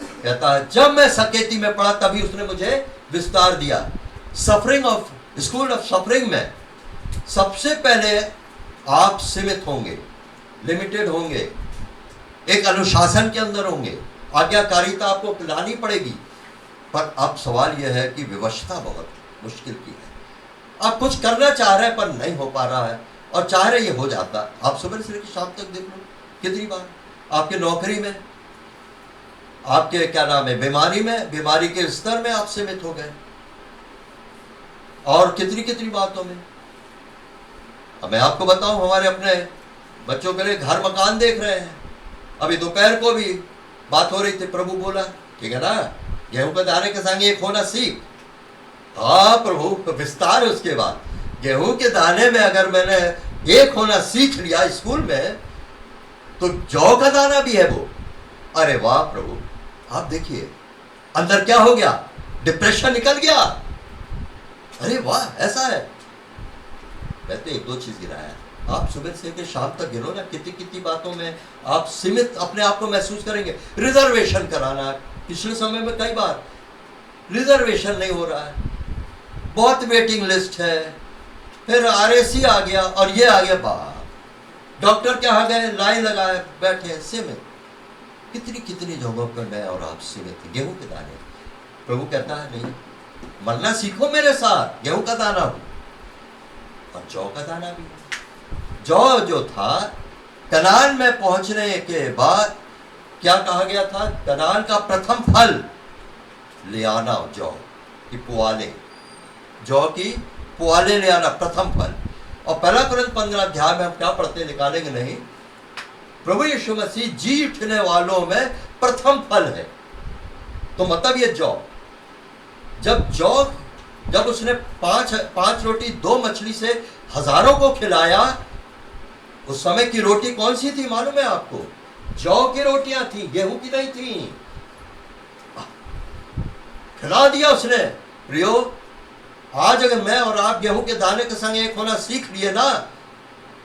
[SPEAKER 1] कहता है, जब मैं सकेती में पड़ा तभी उसने मुझे विस्तार दिया। Suffering of school of suffering में सबसे पहले आप सीमित होंगे, लिमिटेड होंगे, एक अनुशासन के अंदर होंगे, आज्ञाकारिता आपको लानी पड़ेगी। पर अब सवाल यह है कि विवशता बहुत मुश्किल की है। आप कुछ करना चाह रहे हैं पर नहीं हो पा रहा है, और चाह रहे ये हो जाता। आप सुबह से लेकर शाम तक देख लो, कितनी बार आपके नौकरी में, आपके क्या नाम है, बीमारी में, बीमारी के स्तर में आप सीमित हो गए, और कितनी कितनी बातों में। अब मैं आपको बताऊं, हमारे अपने बच्चों के लिए घर मकान देख रहे हैं। अभी दोपहर को भी बात हो रही थी, प्रभु बोला, ठीक है ना, गेहूं के दाने के संग एक होना सीख। हाँ प्रभु, विस्तार है उसके बाद। गेहूं के दाने में अगर मैंने एक होना सीख लिया स्कूल में, तो जौ का दाना भी है वो। अरे वाह प्रभु, आप देखिए अंदर क्या हो गया, डिप्रेशन निकल गया। अरे वाह, ऐसा है। मैं तो 1-2 चीज गिराया, आप सुबह से लेकर शाम तक गिनो ना, कितनी कितनी बातों में आप सीमित अपने आप को महसूस करेंगे। रिजर्वेशन कराना, पिछले समय में कई बार रिजर्वेशन नहीं हो रहा है, बहुत वेटिंग लिस्ट है, फिर RAC आ गया और ये आ गया, बाहर डॉक्टर के यहाँ गए, लाइन लगाए, बैठे, सीमित। कितनी कितनी जगहों पर मैं और आप सीमित। गेहूं के दाने, प्रभु कहता है नहीं, मरना सीखो मेरे साथ, गेहूं का दाना हो और जौ का दाना भी। जौ जो था, कनान में पहुंचने के बाद क्या कहा गया था, कनान का प्रथम फल ले आना, जौ की पुआले, जौ की पुआले ले आना, प्रथम फल। और 1 कोरिन्थ 15 अध्याय में हम क्या पढ़ते, निकालेंगे नहीं, प्रभु यीशु मसीह जी उठने वालों में प्रथम फल है। तो मतलब ये जौ, जब उसने 5 रोटी 2 मछली से हजारों को खिलाया, उस समय की रोटी कौन सी थी मालूम है आपको? जौ की रोटियां थी, गेहूं की नहीं थी। खिला दिया उसने। प्रियो, आज अगर मैं और आप गेहूं के दाने के संग एक होना सीख लिए ना,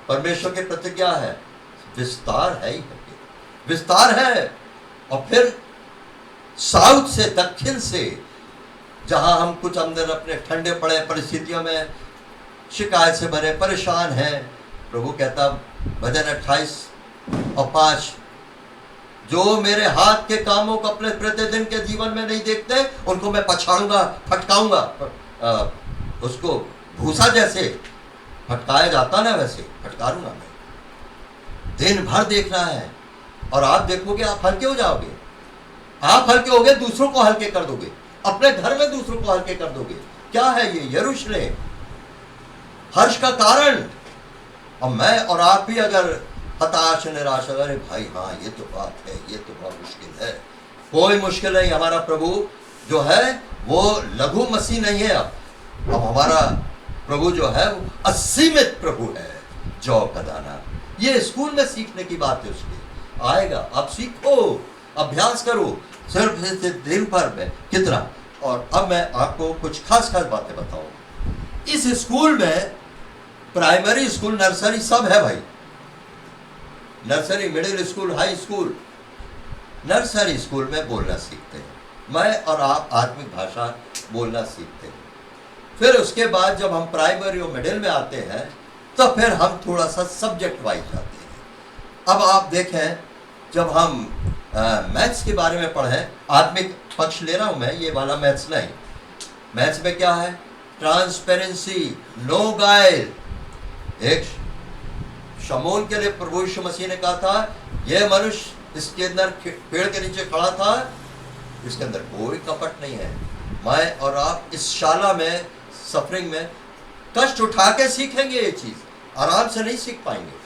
[SPEAKER 1] परमेश्वर की प्रतिज्ञा है, विस्तार है ही, विस्तार है। और फिर साउथ से, दक्षिण से, जहां हम कुछ अंदर अपने ठंडे पड़े परिस्थितियों में शिकायत से भरे परेशान हैं, प्रभु कहता भजन 28 और 5, जो मेरे हाथ के कामों को अपने प्रतिदिन के जीवन में नहीं देखते, उनको मैं पछाड़ूंगा, फटकाऊंगा। उसको भूसा जैसे फटकाया जाता ना, वैसे फटकारूंगा मैं। दिन भर देखना है, और आप देखोगे आप हल्के हो जाओगे। आप हल्के हो गए, दूसरों को हल्के कर दोगे, अपने घर में दूसरों को हल्के कर दोगे। क्या है ये? यरूशलेम, हर्ष का कारण। और मैं और आप भी अगर हताश निराश, अरे भाई हाँ ये तो बात है, ये तो बहुत मुश्किल है। कोई मुश्किल नहीं, हमारा प्रभु जो है वो लघु मसीह नहीं है। अब हमारा प्रभु जो है वो असीमित प्रभु है। जौ का दाना, ये स्कूल में सीखने की बात है, उसकी आएगा, आप सीखो, अभ्यास करो, सिर्फ दिन भर में कितना। और अब मैं आपको कुछ खास खास बातें बताऊं। इस स्कूल में प्राइमरी स्कूल, नर्सरी सब है भाई, nursery, middle school, high school. Nursery school में बोलना सीखते हैं, मैं और आप आत्मिक भाषा बोलना सीखते हैं। फिर उसके बाद जब हम प्राइमरी और मिडिल में आते हैं, तो फिर हम थोड़ा सा सब्जेक्ट वाइज जाते हैं। अब आप देखें, जब हम मैथ्स के बारे में पढ़ें, आत्मिक पक्ष ले रहा हूं मैं, ये वाला मैथ्स नहीं। मैथ्स में क्या है? ट्रांसपेरेंसी, नो गाइल। एक शमून के लिए प्रभु यीशु मसीह ने कहा था, यह मनुष्य इसके अंदर पेड़ के नीचे खड़ा था, इसके अंदर कोई कपट नहीं है। मैं और आप इस शाला में, सफरिंग में कष्ट उठा के सीखेंगे ये चीज, आराम से नहीं सीख पाएंगे।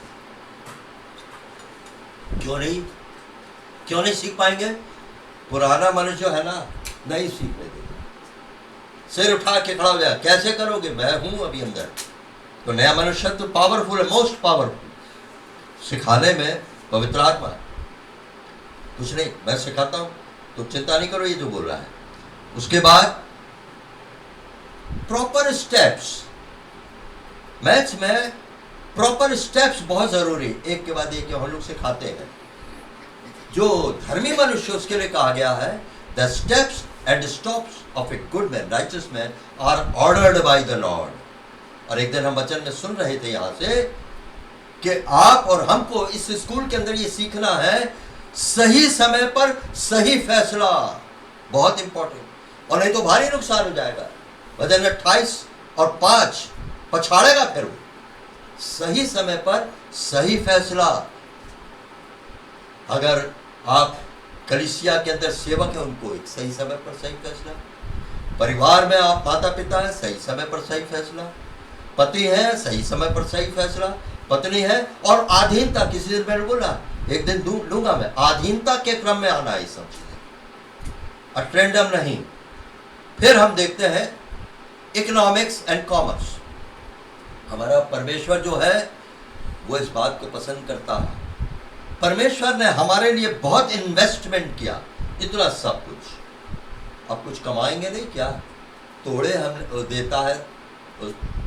[SPEAKER 1] क्यों नहीं सीख पाएंगे? पुराना मनुष्य जो है ना, नहीं सीखने देगा। सिर उठा के खड़ा हो जाए, कैसे करोगे, मैं हूं अभी अंदर। तो नया मनुष्य तो पावरफुल है, मोस्ट पावरफुल। सिखाने में पवित्र आत्मा है, कुछ नहीं, मैं सिखाता हूं, तो चिंता नहीं करो ये जो बोल रहा है। उसके बाद प्रॉपर स्टेप्स, मैथ्स में प्रॉपर स्टेप्स बहुत जरूरी, एक के बाद एक हम लोग सिखाते हैं। जो धर्मी मनुष्य उसके लिए कहा गया है, the steps and stops of a good man, righteous man are ordered by the Lord. और एक दिन हम वचन में सुन रहे थे यहां से कि आप और हमको इस स्कूल के अंदर ये सीखना है, सही समय पर सही फैसला, बहुत इंपॉर्टेंट। और नहीं तो भारी नुकसान हो जाएगा। वजन 28 और 5 पछाड़ेगा फिर वो। सही समय पर सही फैसला। अगर आप कलीसिया के अंदर सेवक हैं, उनको एक सही समय पर सही फैसला। परिवार में आप माता पिता हैं, सही समय पर सही फैसला। पति है, सही समय पर सही फैसला। पत्नी है, और अधीनता, किसी दिन मैंने बोला एक दिन लूंगा मैं, अधीनता के क्रम में आना है सब चीजें, अट्रेंडम नहीं। फिर हम देखते हैं इकोनॉमिक्स एंड कॉमर्स। हमारा परमेश्वर जो है वो इस बात को पसंद करता है। परमेश्वर ने हमारे लिए बहुत इन्वेस्टमेंट किया, इतना सब कुछ। अब कुछ कमाएंगे नहीं क्या? तोड़े हम देता है,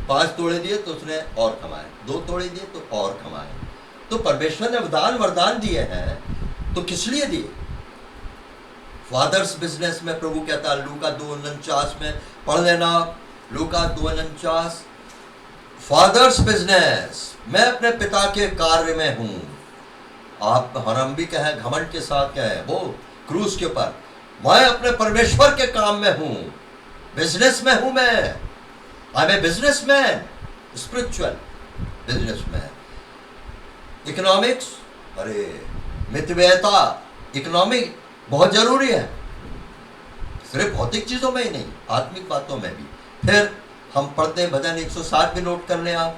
[SPEAKER 1] 5 तोड़े दिए तो उसने और कमाए, 2 तोड़े दिए तो और कमाए। तो परमेश्वर ने वरदान दिए हैं, तो किस लिए दिए? फादर्स बिजनेस में प्रभु कहता है, लूका 2:49 में पढ़ लेना, लूका 2:49, फादर्स बिजनेस, मैं अपने पिता के कार्य में हूं। आप हरम भी कहें, घमंड के साथ कहें, वो क्रूस के ऊपर, मैं अपने परमेश्वर के काम में हूं, बिजनेस में हूं मैं। I am a businessman, spiritual businessman. Economics, अरे मितव्ययता, इकोनॉमिक बहुत जरूरी है, सिर्फ भौतिक चीजों में ही नहीं, आत्मिक बातों में भी। फिर हम पढ़ते हैं भजन 160 भी नोट कर लें आप,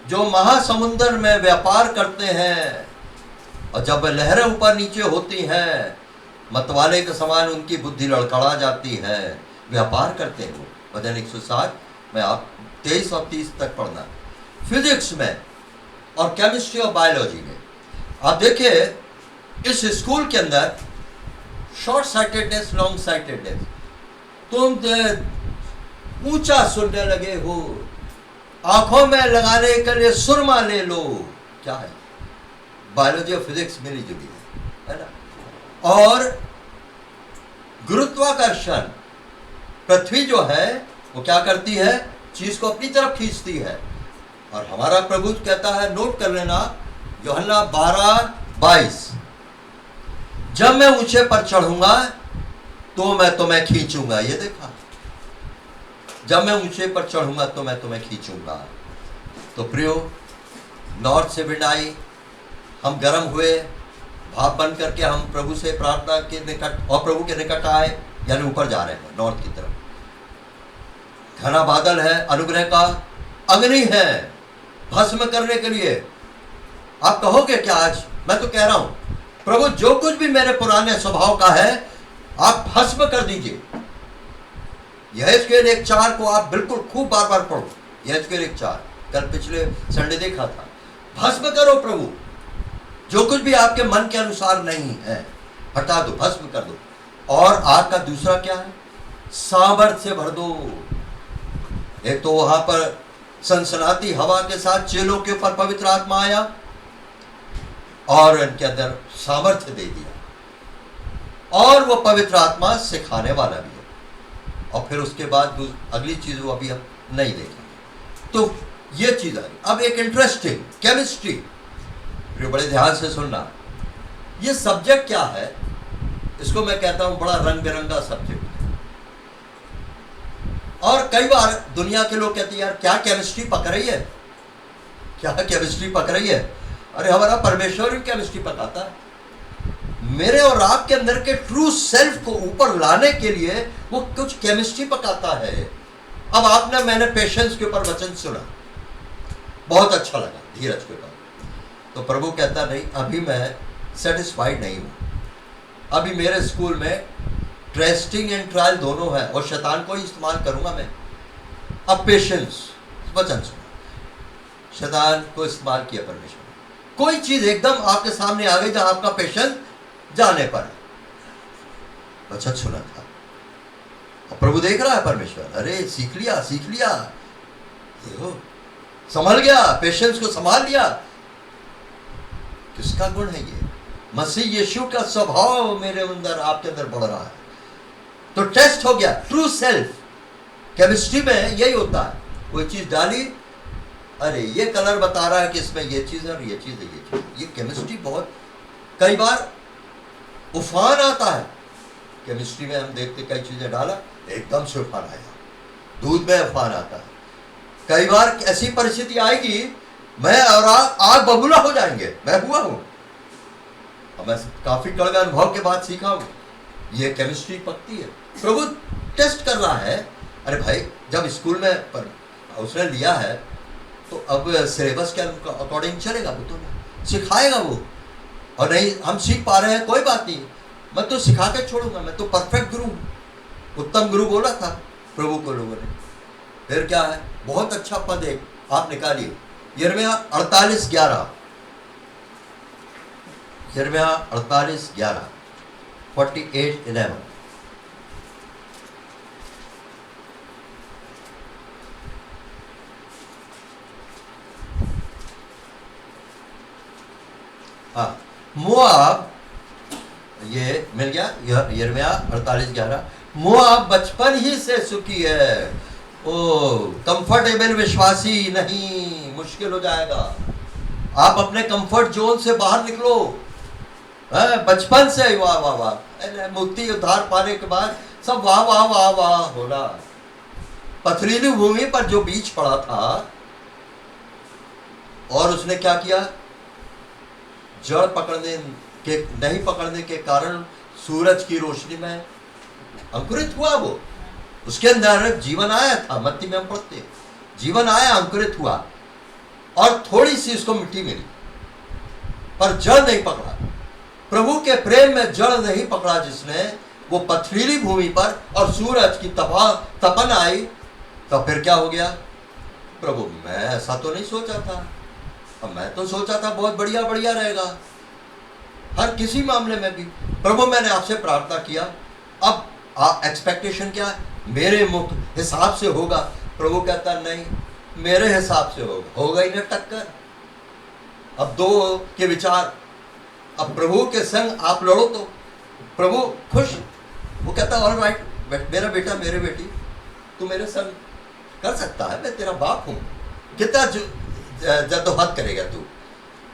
[SPEAKER 1] जो महासमुंदर में व्यापार करते हैं और जब लहरें ऊपर नीचे होती हैं, मतवाले के समान उनकी बुद्धि लड़खड़ा जाती है, व्यापार करते हैं वो। भजन 160 में आप 23 और 30 तक पढ़ना। फिजिक्स में और केमिस्ट्री और बायोलॉजी में आप देखिए, इस स्कूल के अंदर शॉर्ट साइटेडनेस, लॉन्ग साइटेडनेस, तुम ऊंचा सुनने लगे हो, आंखों में लगाने के लिए सुरमा ले लो, क्या है? बायोलॉजी और फिजिक्स मिली जुली है ना। और गुरुत्वाकर्षण, पृथ्वी जो है वो क्या करती है? चीज को अपनी तरफ खींचती है। और हमारा प्रभु कहता है, नोट कर लेना, यूहन्ना 12:22, जब मैं ऊंचे पर चढ़ूंगा तो मैं तुम्हें खींचूंगा। ये देखा, जब मैं ऊंचे पर चढ़ूंगा तो मैं तुम्हें खींचूंगा। तो प्रियो, नॉर्थ से विंड आई, हम गर्म हुए, भाप बन करके हम प्रभु से प्रार्थना के निकट और प्रभु के निकट आए, यानी ऊपर जा रहे हैं नॉर्थ की तरफ। घना बादल है, अनुग्रह का अग्नि है भस्म करने के लिए। आप कहोगे क्या आज? मैं तो कह रहा हूं, प्रभु जो कुछ भी मेरे पुराने स्वभाव का है आप भस्म कर दीजिए। यहेजकेल 1:4 को आप बिल्कुल खूब बार बार पढ़ो। यहेजकेल 1:4 कल पिछले संडे देखा था। भस्म करो प्रभु, जो कुछ भी आपके मन के अनुसार नहीं है हटा दो, भस्म कर दो। और आग का दूसरा क्या है? सामर्थ से भर दो। एक तो वहां पर सनसनाती हवा के साथ चेलों के ऊपर पवित्र आत्मा आया और इनके अंदर सामर्थ्य दे दिया। और वो पवित्र आत्मा सिखाने वाला भी है। और फिर उसके बाद अगली चीज वो अभी हम नहीं देखेंगे। तो ये चीज आई। अब एक इंटरेस्टिंग केमिस्ट्री, बड़े ध्यान से सुनना। ये सब्जेक्ट क्या है? इसको मैं कहता हूं बड़ा रंग बिरंगा सब्जेक्ट है। और कई बार दुनिया के लोग कहते हैं, यार क्या केमिस्ट्री पक रही है, क्या केमिस्ट्री पक रही है? अरे हमारा परमेश्वर भी केमिस्ट्री पकाता है। मेरे और आपके अंदर के ट्रू सेल्फ को ऊपर लाने के लिए वो कुछ केमिस्ट्री पकाता है। अब आपने, मैंने पेशेंस के ऊपर वचन सुना, बहुत अच्छा लगा, धीरज के ऊपर। तो प्रभु कहता नहीं, अभी मैं सेटिस्फाइड नहीं हूं। अभी मेरे स्कूल में टेस्टिंग एंड ट्रायल दोनों है, और शैतान को ही इस्तेमाल करूंगा मैं। अब पेशेंस, वचन सुना, शैतान को इस्तेमाल किया परमेश्वर। कोई चीज एकदम आपके सामने आ गई जहां आपका पेशेंस जाने पर है, वचन सुना था, और प्रभु देख रहा है परमेश्वर, अरे सीख लिया, देखो संभल गया, पेशेंस को संभाल लिया। किसका गुण है ये? मसीह यीशु का स्वभाव मेरे अंदर, आपके अंदर बढ़ रहा है, तो टेस्ट हो गया। ट्रू सेल्फ केमिस्ट्री में यही होता है, कोई चीज डाली, अरे ये कलर बता रहा है कि इसमें ये चीज है और ये चीज है, ये चीज, ये केमिस्ट्री बहुत, कई बार उफान आता है केमिस्ट्री में। हम देखते कई चीजें डाला, एकदम से उफान आया, दूध में उफान आता है। कई बार ऐसी परिस्थिति आएगी, मैं और आग बबूला हो जाएंगे। मैं हुआ हूं, और मैं काफी कड़वे अनुभव के बाद सीखा हूं, ये केमिस्ट्री पकती है। प्रभु टेस्ट कर रहा है। अरे भाई, जब स्कूल में पर उसने लिया है तो अब सिलेबस के अकॉर्डिंग चलेगा, वो तो सिखाएगा वो, और नहीं हम सीख पा रहे हैं कोई बात नहीं, मैं तो सिखा के छोड़ूंगा, मैं तो परफेक्ट गुरु, उत्तम गुरु बोला था प्रभु को लोगों ने। फिर क्या है, बहुत अच्छा पद एक आप निकालिए, यिर्मयाह 48:11, यिर्मयाह 48:11, 48:11। हाँ, मोआब, ये मिल गया, यिर्मयाह 48:11। मोआब बचपन ही से सुखी है। ओ कंफर्टेबल विश्वासी नहीं, मुश्किल हो जाएगा। आप अपने कंफर्ट जोन से बाहर निकलो। बचपन से वाह वाह वाह, मुक्ति उद्धार पाने के बाद सब वाह वाह वाह वाह हो रहा। पथरीली भूमि पर जो बीज पड़ा था, और उसने क्या किया, जड़ पकड़ने के नहीं पकड़ने के कारण सूरज की रोशनी में अंकुरित हुआ। वो उसके अंदर जीवन आया था, मत्ती में हम पढ़ते, जीवन आया, अंकुरित हुआ, और थोड़ी सी उसको मिट्टी मिली, पर जड़ नहीं पकड़ा। प्रभु के प्रेम में जड़ नहीं पकड़ा जिसने, वो पथरीली भूमि पर, और सूरज की तपन आई, तो फिर क्या हो गया, प्रभु मैं ऐसा तो नहीं सोचा था, अब मैं तो सोचा था बहुत बढ़िया बढ़िया रहेगा हर किसी मामले में भी। प्रभु मैंने आपसे प्रार्थना किया, अब एक्सपेक्टेशन क्या है, मेरे मुख हिसाब से होगा। प्रभु कहता नहीं, मेरे हिसाब से होगा ही ना टक्कर। अब दो के विचार, अब प्रभु के संग आप लड़ो तो प्रभु खुश, वो कहता ऑल राइट, मेरा बेटा मेरे बेटी, तू मेरे संग कर सकता है, मैं तेरा बाप हूं। कितना जद्दोजहद करेगा तू।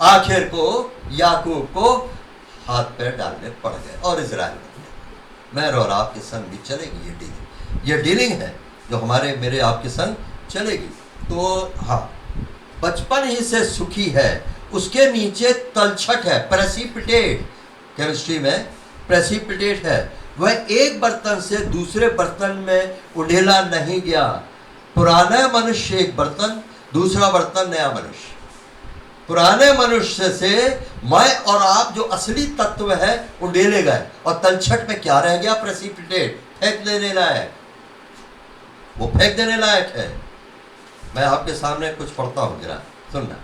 [SPEAKER 1] आखिर को याकूब को हाथ पैर डालने पड़ गए, और इजराइल मैं और आपके संग भी चलेगी। ये डीलिंग है जो हमारे मेरे आपके संग चलेगी। तो हाँ, बचपन ही से सुखी है, उसके नीचे तलछट है, प्रेसिपिटेट, केमिस्ट्री में प्रेसिपिटेट है। वह एक बर्तन से दूसरे बर्तन में उंडेला नहीं गया। पुराना मनुष्य एक बर्तन, दूसरा बर्तन नया मनुष्य। पुराने मनुष्य से मैं और आप जो असली तत्व है उंडेले गए, और तलछट में क्या रह गया, प्रेसिपिटेट, फेंक देने लायक, वो फेंक देने लायक है। मैं आपके सामने कुछ पढ़ता हूं, जरा सुनना।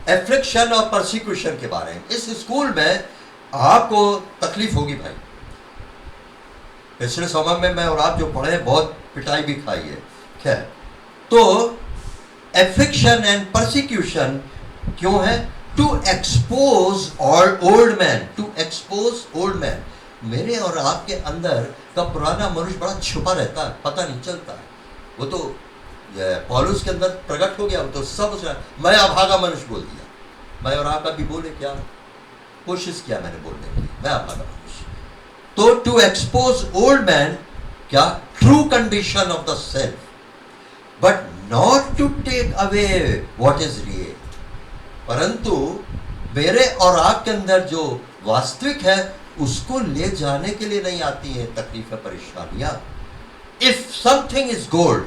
[SPEAKER 1] एफ्लिक्शन और परसिक्यूशन के बारे में। इस स्कूल में आपको तकलीफ होगी भाई। पिछले समय में मैं और आप जो पढ़े बहुत पिटाई भी खाई है। खैर, तो एफ्लिक्शन एंड परसिक्यूशन क्यों है? To expose old man, to expose old man. मेरे और आपके अंदर का पुराना मनुष्य बड़ा छुपा रहता है, पता नहीं चलता है। वो तो पौलुस के अंदर प्रकट हो गया, वो तो सब उसने, मैं अभागा मनुष्य बोल दिया। मैं और आप भी बोले क्या, कोशिश किया मैंने बोलने की, मैं अभागा मनुष्य। तो टू एक्सपोज ओल्ड मैन, क्या, true condition of the self, but not to take away what is real. परंतु मेरे और आपके अंदर जो वास्तविक है उसको ले जाने के लिए नहीं आती है तकलीफें, परेशानियां। इफ समथिंग इज गोल्ड,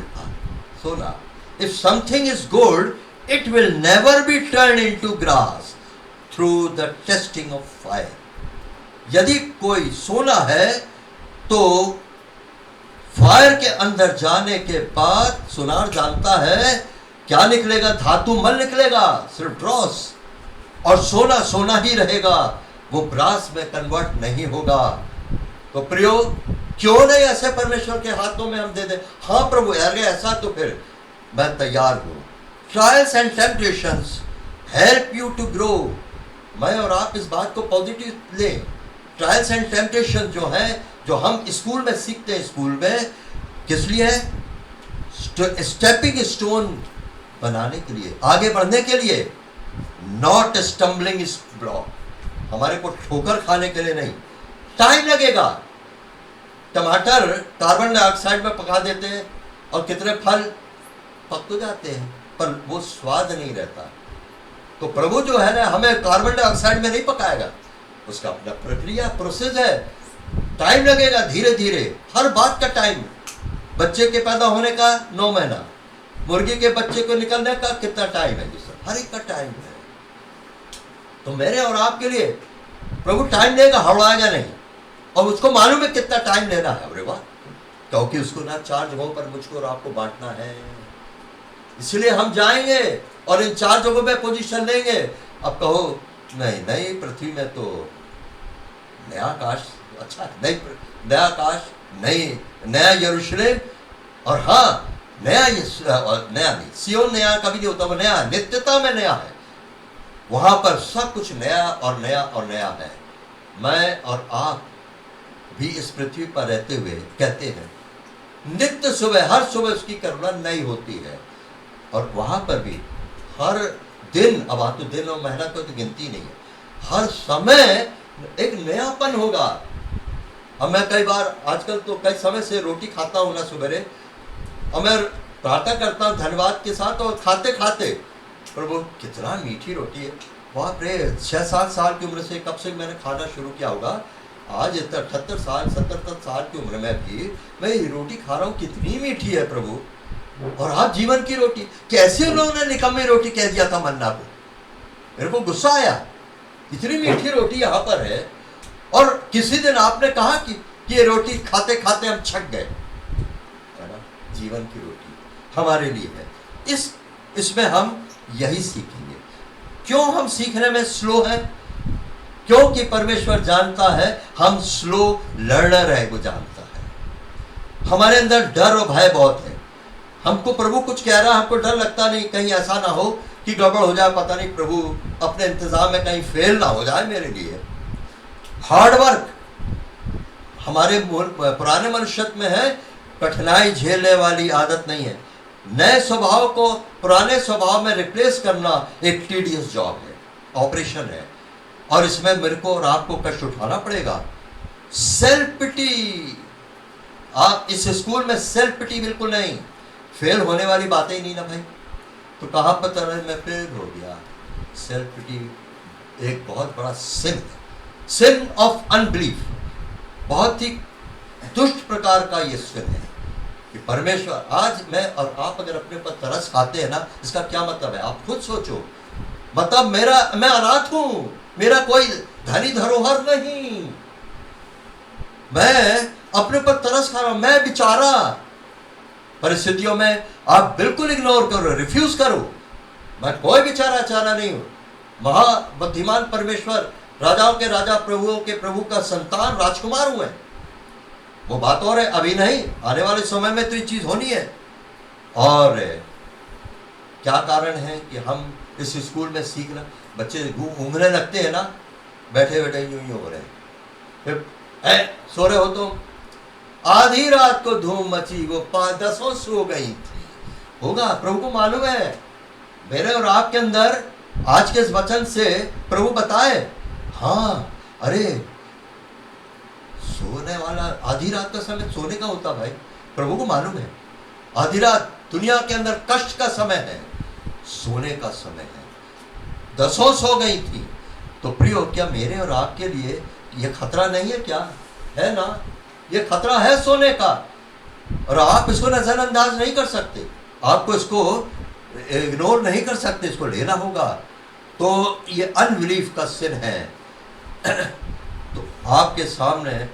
[SPEAKER 1] सोना, if something is gold, it will never be turned into grass through the testing of fire. यदि कोई सोना है तो फायर के अंदर जाने के बाद सुनार जानता है क्या निकलेगा, धातु मल निकलेगा, सिर्फ ड्रॉस, और सोना सोना ही रहेगा, वो ब्रास में कन्वर्ट नहीं होगा। तो प्रियो, क्यों नहीं ऐसे परमेश्वर के हाथों में हम दे दें? हाँ प्रभु, अरे ऐसा तो फिर मैं तैयार हूं। Trials and temptations help you to grow. मैं और आप इस बात को पॉजिटिव लें। ट्रायल्स एंड टेम्पटेशन जो है, जो हम स्कूल में सीखते हैं, स्कूल में किस लिए है? स्टेपिंग स्टोन बनाने के लिए, आगे बढ़ने के लिए, नॉट स्टम्बलिंग ब्लॉक, हमारे को ठोकर खाने के लिए नहीं। टाइम लगेगा। टमाटर कार्बन डाइऑक्साइड में पका देते हैं और कितने फल पक तो जाते हैं, पर वो स्वाद नहीं रहता। तो प्रभु जो है ना, हमें कार्बन डाइऑक्साइड में नहीं पकाएगा, उसका अपना प्रक्रिया, प्रोसेस है। टाइम लगेगा, धीरे धीरे, हर बात का टाइम। बच्चे के पैदा होने का 9 महीना, मुर्गी के बच्चे को निकलने का कितना टाइम है, जी सर, हर एक का टाइम है। तो मेरे और आपके लिए प्रभु टाइम देगा, हड़ाएगा नहीं, और उसको मालूम है कितना टाइम लेना है। अरे वाह, क्योंकि उसको ना 4 जगहों पर मुझको और आपको बांटना है, इसलिए हम जाएंगे और इन 4 जगहों पे पोजीशन लेंगे। अब कहो नहीं नहीं, पृथ्वी में तो नया आकाश अच्छा है, नया आकाश, नया यरूशलेम, और हाँ नया नहीं, सियोन नया कभी नहीं होता, वो नया, नित्यता में नया है। वहां पर सब कुछ नया और नया और नया है। मैं और आप भी इस पृथ्वी पर रहते हुए कहते हैं, नित्य सुबह, हर सुबह उसकी करुणा नई होती है, और वहां पर भी हर दिन, अब आप तो दिन और महीना को तो गिनती नहीं है, हर समय एक नयापन होगा। अब मैं कई बार, आजकल तो कई समय से रोटी खाता हूं ना सुबह, और मैं प्रार्थना करता हूं धन्यवाद के साथ, और खाते खाते प्रभु कितना मीठी रोटी है, बाप रे, 6-7 साल की उम्र से, कब से मैंने खाना शुरू किया होगा, आज 78 साल 77 साल की उम्र में भी मैं ये रोटी खा रहा हूँ, कितनी मीठी है प्रभु। और आज जीवन की रोटी, कैसे लोगों ने निकम्मी रोटी कह दिया था मन्ना को, मेरे को गुस्सा आया, इतनी मीठी रोटी यहाँ पर है। और किसी दिन आपने कहा कि ये रोटी खाते खाते हम छक गए, है ना? जीवन की रोटी हमारे लिए है। इसमें हम यही सीखेंगे। क्यों हम सीखने में स्लो हैं? क्योंकि परमेश्वर जानता है हम स्लो लर्नर है, वो जानता है। हमारे अंदर डर और भय बहुत है। हमको प्रभु कुछ कह रहा है, हमको डर लगता नहीं कहीं ऐसा ना हो कि गड़बड़ हो जाए, पता नहीं प्रभु अपने इंतजाम में कहीं फेल ना हो जाए मेरे लिए। हार्ड वर्क हमारे पुराने मनुष्यत्व में है, कठिनाई झेलने वाली आदत नहीं है। नए स्वभाव को पुराने स्वभाव में रिप्लेस करना एक टीडियस जॉब है, ऑपरेशन है, और इसमें मेरे को और आपको कष्ट उठाना पड़ेगा। सेल्फ पिटी, आप इस स्कूल में सेल्फ पिटी बिल्कुल नहीं, फेल होने वाली बातें ही नहीं ना भाई, तो कहाँ पता रहे मैं फेल हो गया। सेल्फ पिटी एक बहुत बड़ा सिन है, सिन ऑफ अनबिलीफ, बहुत ही दुष्ट प्रकार का ये सिन है कि परमेश्वर, आज मैं और आप अगर अपने पर तरस खाते हैं ना, इसका क्या मतलब है आप खुद सोचो। मतलब मैं अनाथ हूं, मेरा कोई धनी धरोहर नहीं, मैं अपने पर तरस खा रहा हूं, मैं बेचारा। परिस्थितियों में आप बिल्कुल इग्नोर करो, रिफ्यूज करो, मैं कोई बेचारा चारा नहीं हूं। महाबुद्धिमान परमेश्वर, राजाओं के राजा, प्रभुओं के प्रभु का संतान, राजकुमार हुए। वो बात और है, अभी नहीं, आने वाले समय में तो ये चीज होनी है। और क्या कारण है कि हम इस स्कूल में सीख रहे, बच्चे ऊँघने लगते हैं ना, बैठे बैठे यूं ही हो रहे हैं, फिर सो रहे हो तो आधी रात को धूम मची, वो 5-10 सो गई थी। होगा, प्रभु को मालूम है। मेरे और आपके अंदर आज के इस वचन से प्रभु बताए, हाँ अरे सोने वाला, आधी रात का समय सोने का होता भाई, प्रभु को मालूम है। आधी रात दुनिया के अंदर कष्ट का समय है, सोने का समय है। 10 सो गई थी। तो प्रियो, क्या मेरे और आपके लिए ये खतरा नहीं है? क्या है ना, ये खतरा है सोने का, और आप इसको नजरअंदाज नहीं कर सकते, आपको इसको इग्नोर नहीं कर सकते, इसको लेना होगा। तो ये अनबिलीफ का सिन है। तो आपके सामने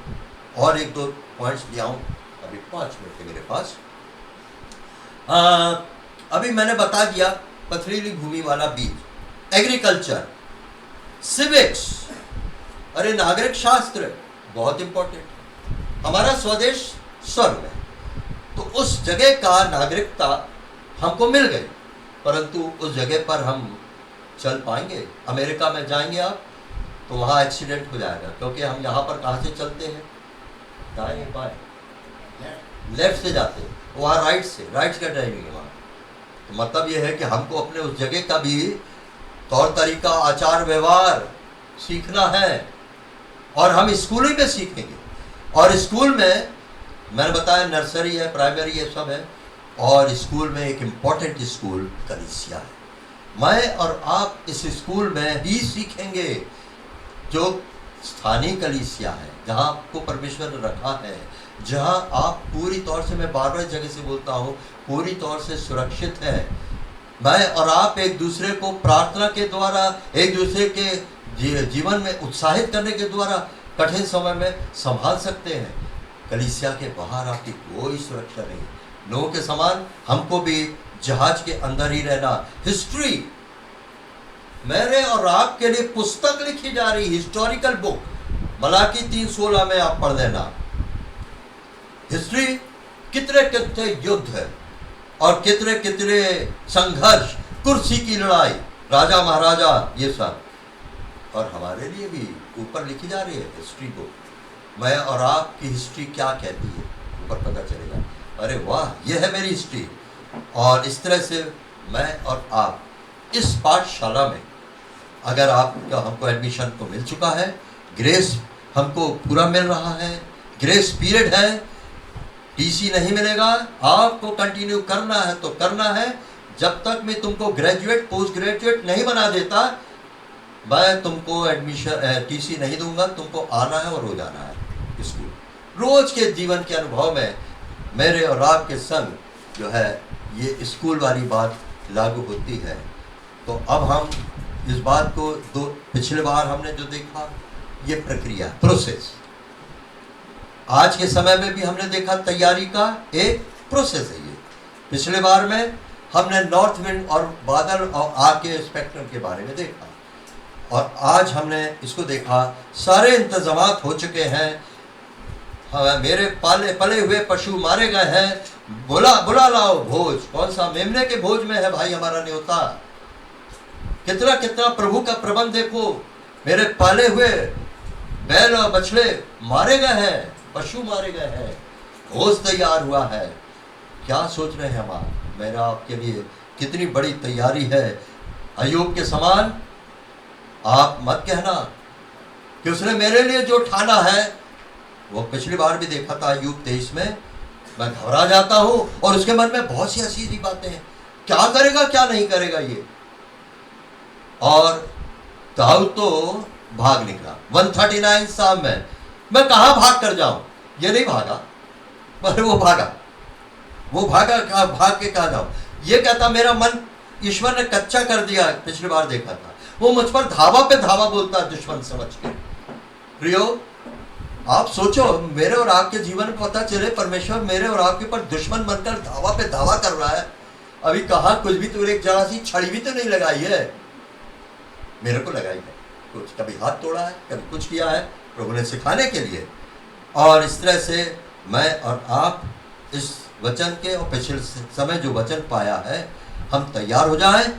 [SPEAKER 1] और एक दो पॉइंट्स ले आऊं। अभी 5 मिनट है मेरे पास। अभी मैंने बता दिया पथरीली भूमि वाला बीज, एग्रीकल्चर, सिविक्स, अरे नागरिक शास्त्र बहुत इंपॉर्टेंट। हमारा स्वदेश स्वर्ग है, तो उस जगह का नागरिकता हमको मिल गई, परंतु उस जगह पर हम चल पाएंगे? अमेरिका में जाएंगे आप तो वहाँ एक्सीडेंट हो जाएगा, क्योंकि हम यहाँ पर कहाँ से चलते हैं? दाएं बाएं, लेफ्ट से जाते हैं, वहाँ राइट से, राइट का ड्राइविंग है वहाँ। तो मतलब ये है कि हमको अपने उस जगह का भी तौर तरीका, आचार व्यवहार सीखना है, और हम स्कूल ही में सीखेंगे। और स्कूल में मैंने बताया नर्सरी है, प्राइमरी है, सब है, और स्कूल में एक इम्पॉर्टेंट स्कूल कलीसिया है। मैं और आप इस स्कूल में ही सीखेंगे जो स्थानीय कलीसिया है, जहाँ आपको परमेश्वर ने रखा है, जहाँ आप पूरी तौर से, मैं बार बार जगह से बोलता हूँ, पूरी तौर से सुरक्षित है। मैं और आप एक दूसरे को प्रार्थना के द्वारा, एक दूसरे के जीवन में उत्साहित करने के द्वारा कठिन समय में संभाल सकते हैं। कलीसिया के बाहर आपकी कोई सुरक्षा नहीं। नोह के समान हमको भी जहाज के अंदर ही रहना। हिस्ट्री, मेरे और आपके लिए पुस्तक लिखी जा रही, हिस्टोरिकल बुक, मलाकी 3:16 में आप पढ़ लेना। हिस्ट्री, कितने कितने युद्ध है और कितने कितने संघर्ष, कुर्सी की लड़ाई, राजा महाराजा, ये सब, और हमारे लिए भी ऊपर लिखी जा रही है हिस्ट्री बुक। मैं और आपकी हिस्ट्री क्या कहती है ऊपर पता चलेगा। अरे वाह, यह है मेरी हिस्ट्री। और इस तरह से मैं और आप इस पाठशाला में, अगर आपका हमको एडमिशन तो मिल चुका है, ग्रेस हमको पूरा मिल रहा है, ग्रेस पीरियड है, टीसी नहीं मिलेगा, आपको कंटिन्यू करना है तो करना है। जब तक मैं तुमको ग्रेजुएट, पोस्ट ग्रेजुएट नहीं बना देता, मैं तुमको एडमिशन, टीसी नहीं दूंगा। तुमको आना है और हो जाना है स्कूल। रोज के जीवन के अनुभव में मेरे और आपके संग जो है ये स्कूल वाली बात लागू होती है। तो अब हम इस बात को पिछले बार हमने जो देखा, ये प्रक्रिया, प्रोसेस, आज के समय में भी हमने देखा तैयारी का एक प्रोसेस है ये। पिछले बार में हमने नॉर्थ विंड और बादल और आग के स्पेक्ट्रम के बारे में देखा, और आज हमने इसको देखा, सारे इंतजामात हो चुके हैं। मेरे पले हुए पशु मारे गए हैं, बुला लाओ भोज। कौन सा? मेमने के भोज में है भाई हमारा न्योता। कितना कितना प्रभु का प्रबंध देखो। मेरे पाले हुए बैल और बछड़े मारे गए हैं, पशु मारे गए हैं, भोज तैयार हुआ है। क्या सोच रहे हैं हम? मेरा आपके लिए कितनी बड़ी तैयारी है। अय्यूब के समान आप मत कहना कि उसने मेरे लिए जो ठाना है, वो पिछली बार भी देखा था अय्यूब 23 में, मैं घबरा जाता हूं और उसके मन में बहुत सी ऐसी बातें हैं, क्या करेगा क्या नहीं करेगा ये। और दाऊद तो भाग निकला 139 साल में। मैं कहां भाग कर जाऊं? ये नहीं भागा, पर वो भागा भाग के कहा जाऊं? ये कहता मेरा मन ईश्वर ने कच्चा कर दिया। पिछली बार देखा था वो मुझ पर धावा पे धावा बोलता है दुश्मन समझ के। प्रियो, आप सोचो, मेरे और आपके जीवन में पता चले परमेश्वर मेरे और आपके ऊपर दुश्मन बनकर धावा पे धावा कर रहा है। अभी कहा कुछ भी, तो एक जरा सी छड़ी भी तो नहीं लगाई है। मेरे को लगाई है कुछ, कभी हाथ तोड़ा है, कभी कुछ किया है, प्रभु ने सिखाने के लिए। और इस तरह से मैं और आप इस वचन के और पिछले समय जो वचन पाया है, हम तैयार हो जाएं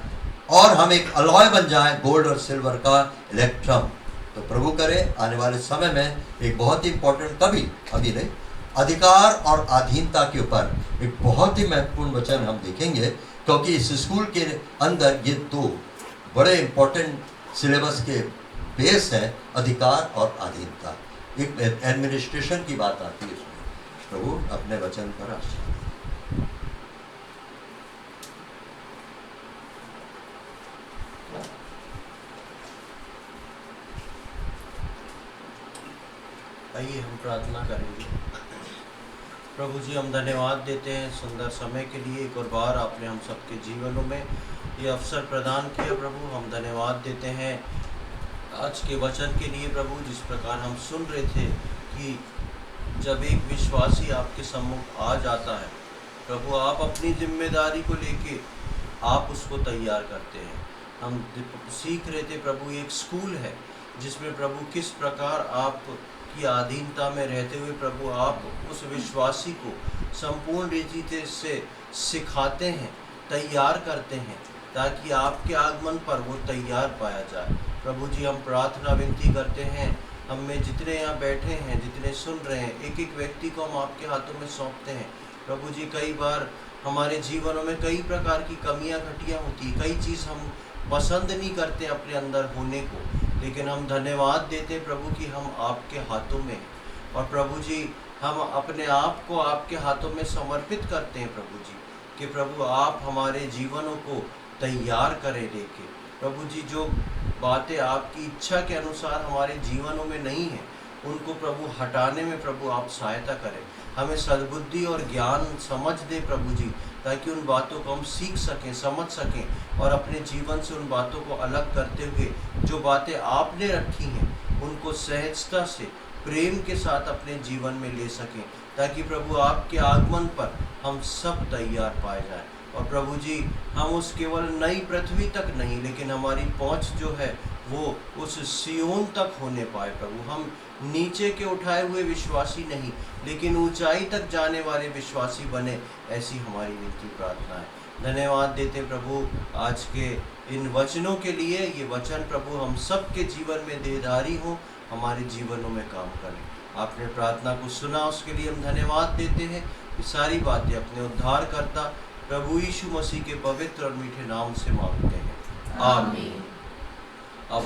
[SPEAKER 1] और हम एक अलॉय बन जाएं, गोल्ड और सिल्वर का इलेक्ट्रम। तो प्रभु करे आने वाले समय में एक बहुत ही इंपॉर्टेंट, अभी नहीं, अधिकार और अधीनता के ऊपर एक बहुत ही महत्वपूर्ण वचन हम देखेंगे, क्योंकि इस स्कूल के अंदर ये दो बड़े इंपॉर्टेंट सिलेबस के बेस हैं, अधिकार और अधीनता। एक एडमिनिस्ट्रेशन की बात आती है इसमें। प्रभु अपने वचन पर आशीर्वाद।
[SPEAKER 3] आइए हम प्रार्थना करेंगे। प्रभु जी, हम धन्यवाद देते हैं सुंदर समय के लिए। एक और बार आपने हम सबके जीवनों में ये अवसर प्रदान किया। प्रभु हम धन्यवाद देते हैं आज के वचन के लिए। प्रभु जिस प्रकार हम सुन रहे थे कि जब एक विश्वासी आपके सम्मुख आ जाता है प्रभु, आप अपनी जिम्मेदारी को लेके आप उसको तैयार करते हैं। हम सीख रहे थे प्रभु, एक स्कूल है जिसमें प्रभु किस प्रकार आप की अधीनता में रहते हुए प्रभु आप उस विश्वासी को संपूर्ण रीति से सिखाते हैं, तैयार करते हैं, ताकि आपके आगमन पर वो तैयार पाया जाए। प्रभु जी, हम प्रार्थना विनती करते हैं, हम में जितने यहाँ बैठे हैं, जितने सुन रहे हैं, एक एक व्यक्ति को हम आपके हाथों में सौंपते हैं। प्रभु जी, कई बार हमारे जीवनों में कई प्रकार की कमियां घटियां होती, कई चीज़ हम पसंद नहीं करते अपने अंदर होने को, लेकिन हम धन्यवाद देते हैं प्रभु कि हम आपके हाथों में हैं। और प्रभु जी, हम अपने आप को आपके हाथों में समर्पित करते हैं प्रभु जी, कि प्रभु आप हमारे जीवनों को तैयार करें लेके। प्रभु जी, जो बातें आपकी इच्छा के अनुसार हमारे जीवनों में नहीं है, उनको प्रभु हटाने में प्रभु आप सहायता करें। हमें सद्बुद्धि और ज्ञान समझ दे प्रभु जी, ताकि उन बातों को हम सीख सकें, समझ सकें और अपने जीवन से उन बातों को अलग करते हुए जो बातें आपने रखी हैं उनको सहजता से, प्रेम के साथ अपने जीवन में ले सकें, ताकि प्रभु आपके आगमन पर हम सब तैयार पाए जाएं। और प्रभु जी, हम उस केवल नई पृथ्वी तक नहीं, लेकिन हमारी पहुंच जो है वो उस सियोन तक होने पाए प्रभु। हम नीचे के उठाए हुए विश्वासी नहीं, लेकिन ऊंचाई तक जाने वाले विश्वासी बने, ऐसी हमारी विनती प्रार्थना है। धन्यवाद देते प्रभु आज के इन वचनों के लिए। ये वचन प्रभु हम सब के जीवन में देहधारी हो, हमारे जीवनों में काम करें। आपने प्रार्थना को सुना, उसके लिए हम धन्यवाद देते हैं। ये सारी बातें अपने उद्धारकर्ता प्रभु यीशु मसीह के पवित्र और मीठे नाम से मांगते हैं, आमीन। अब हम